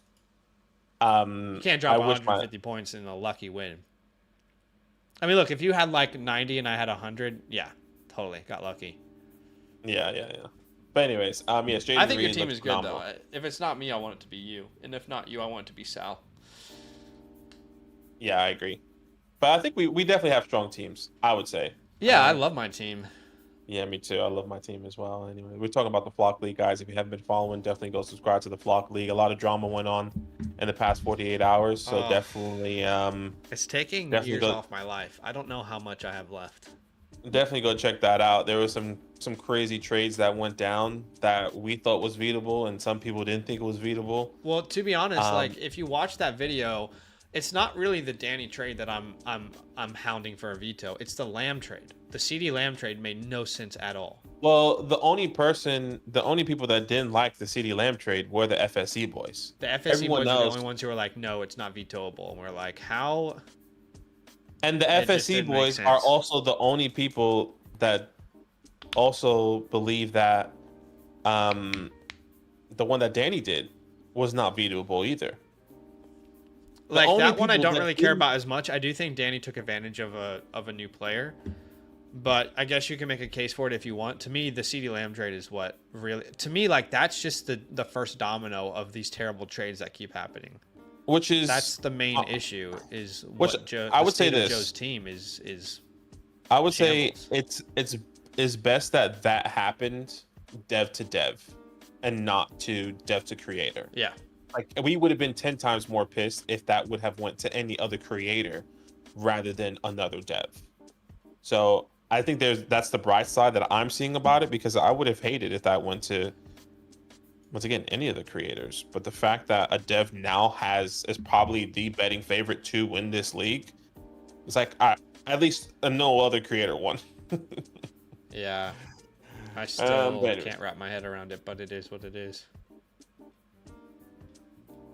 You can't drop 150 points in a lucky win. I mean, look, if you had like 90 and I had 100, yeah, totally got lucky. Yeah. But anyways, yes, Jaden I think Reed your team is good phenomenal. though. If it's not me, I want it to be you, and if not you, I want it to be Sal. Yeah, I agree. But I think we definitely have strong teams, I would say. Yeah, I love my team. Yeah, me too. I love my team as well. Anyway, we're talking about the Flock League, guys. If you haven't been following, definitely go subscribe to the Flock League. A lot of drama went on in the past 48 hours, so definitely. It's taking years off my life. I don't know how much I have left. Definitely go check that out. There was some crazy trades that went down that we thought was beatable, and some people didn't think it was beatable. Well, to be honest, like if you watch that video, it's not really the Danny trade that I'm hounding for a veto. It's the Lamb trade. The CeeDee Lamb trade made no sense at all. Well, the only people that didn't like the CeeDee Lamb trade were the FSC boys. The FSC boys are the only ones who were like, no, it's not vetoable. And we're like, how? And the FSC boys are also the only people that also believe that the one that Danny did was not vetoable either. Like that one I don't really care about as much. I do think Danny took advantage of a new player. But I guess you can make a case for it if you want. To me, the CeeDee Lamb trade is what really... To me, like, that's just the first domino of these terrible trades that keep happening. That's the main issue, is what I would say Joe's team is I would say it's best that happened dev to dev and not to dev to creator. Yeah. Like, we would have been 10 times more pissed if that would have went to any other creator rather than another dev. So I think that's the bright side that I'm seeing about it, because I would have hated if that went to, once again, any of the creators. But the fact that a dev now is probably the betting favorite to win this league, it's like, at least no other creator won. Yeah. I still can't wrap my head around it, but it is what it is.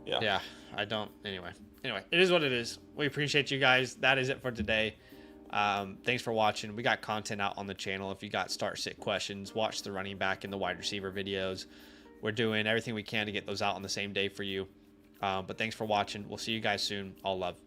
Yeah, I don't. Anyway, it is what it is. We appreciate you guys. That is it for today. Thanks for watching. We got content out on the channel. If you got start sit questions, watch the running back and the wide receiver videos. We're doing everything we can to get those out on the same day for you. But thanks for watching. We'll see you guys soon. All love.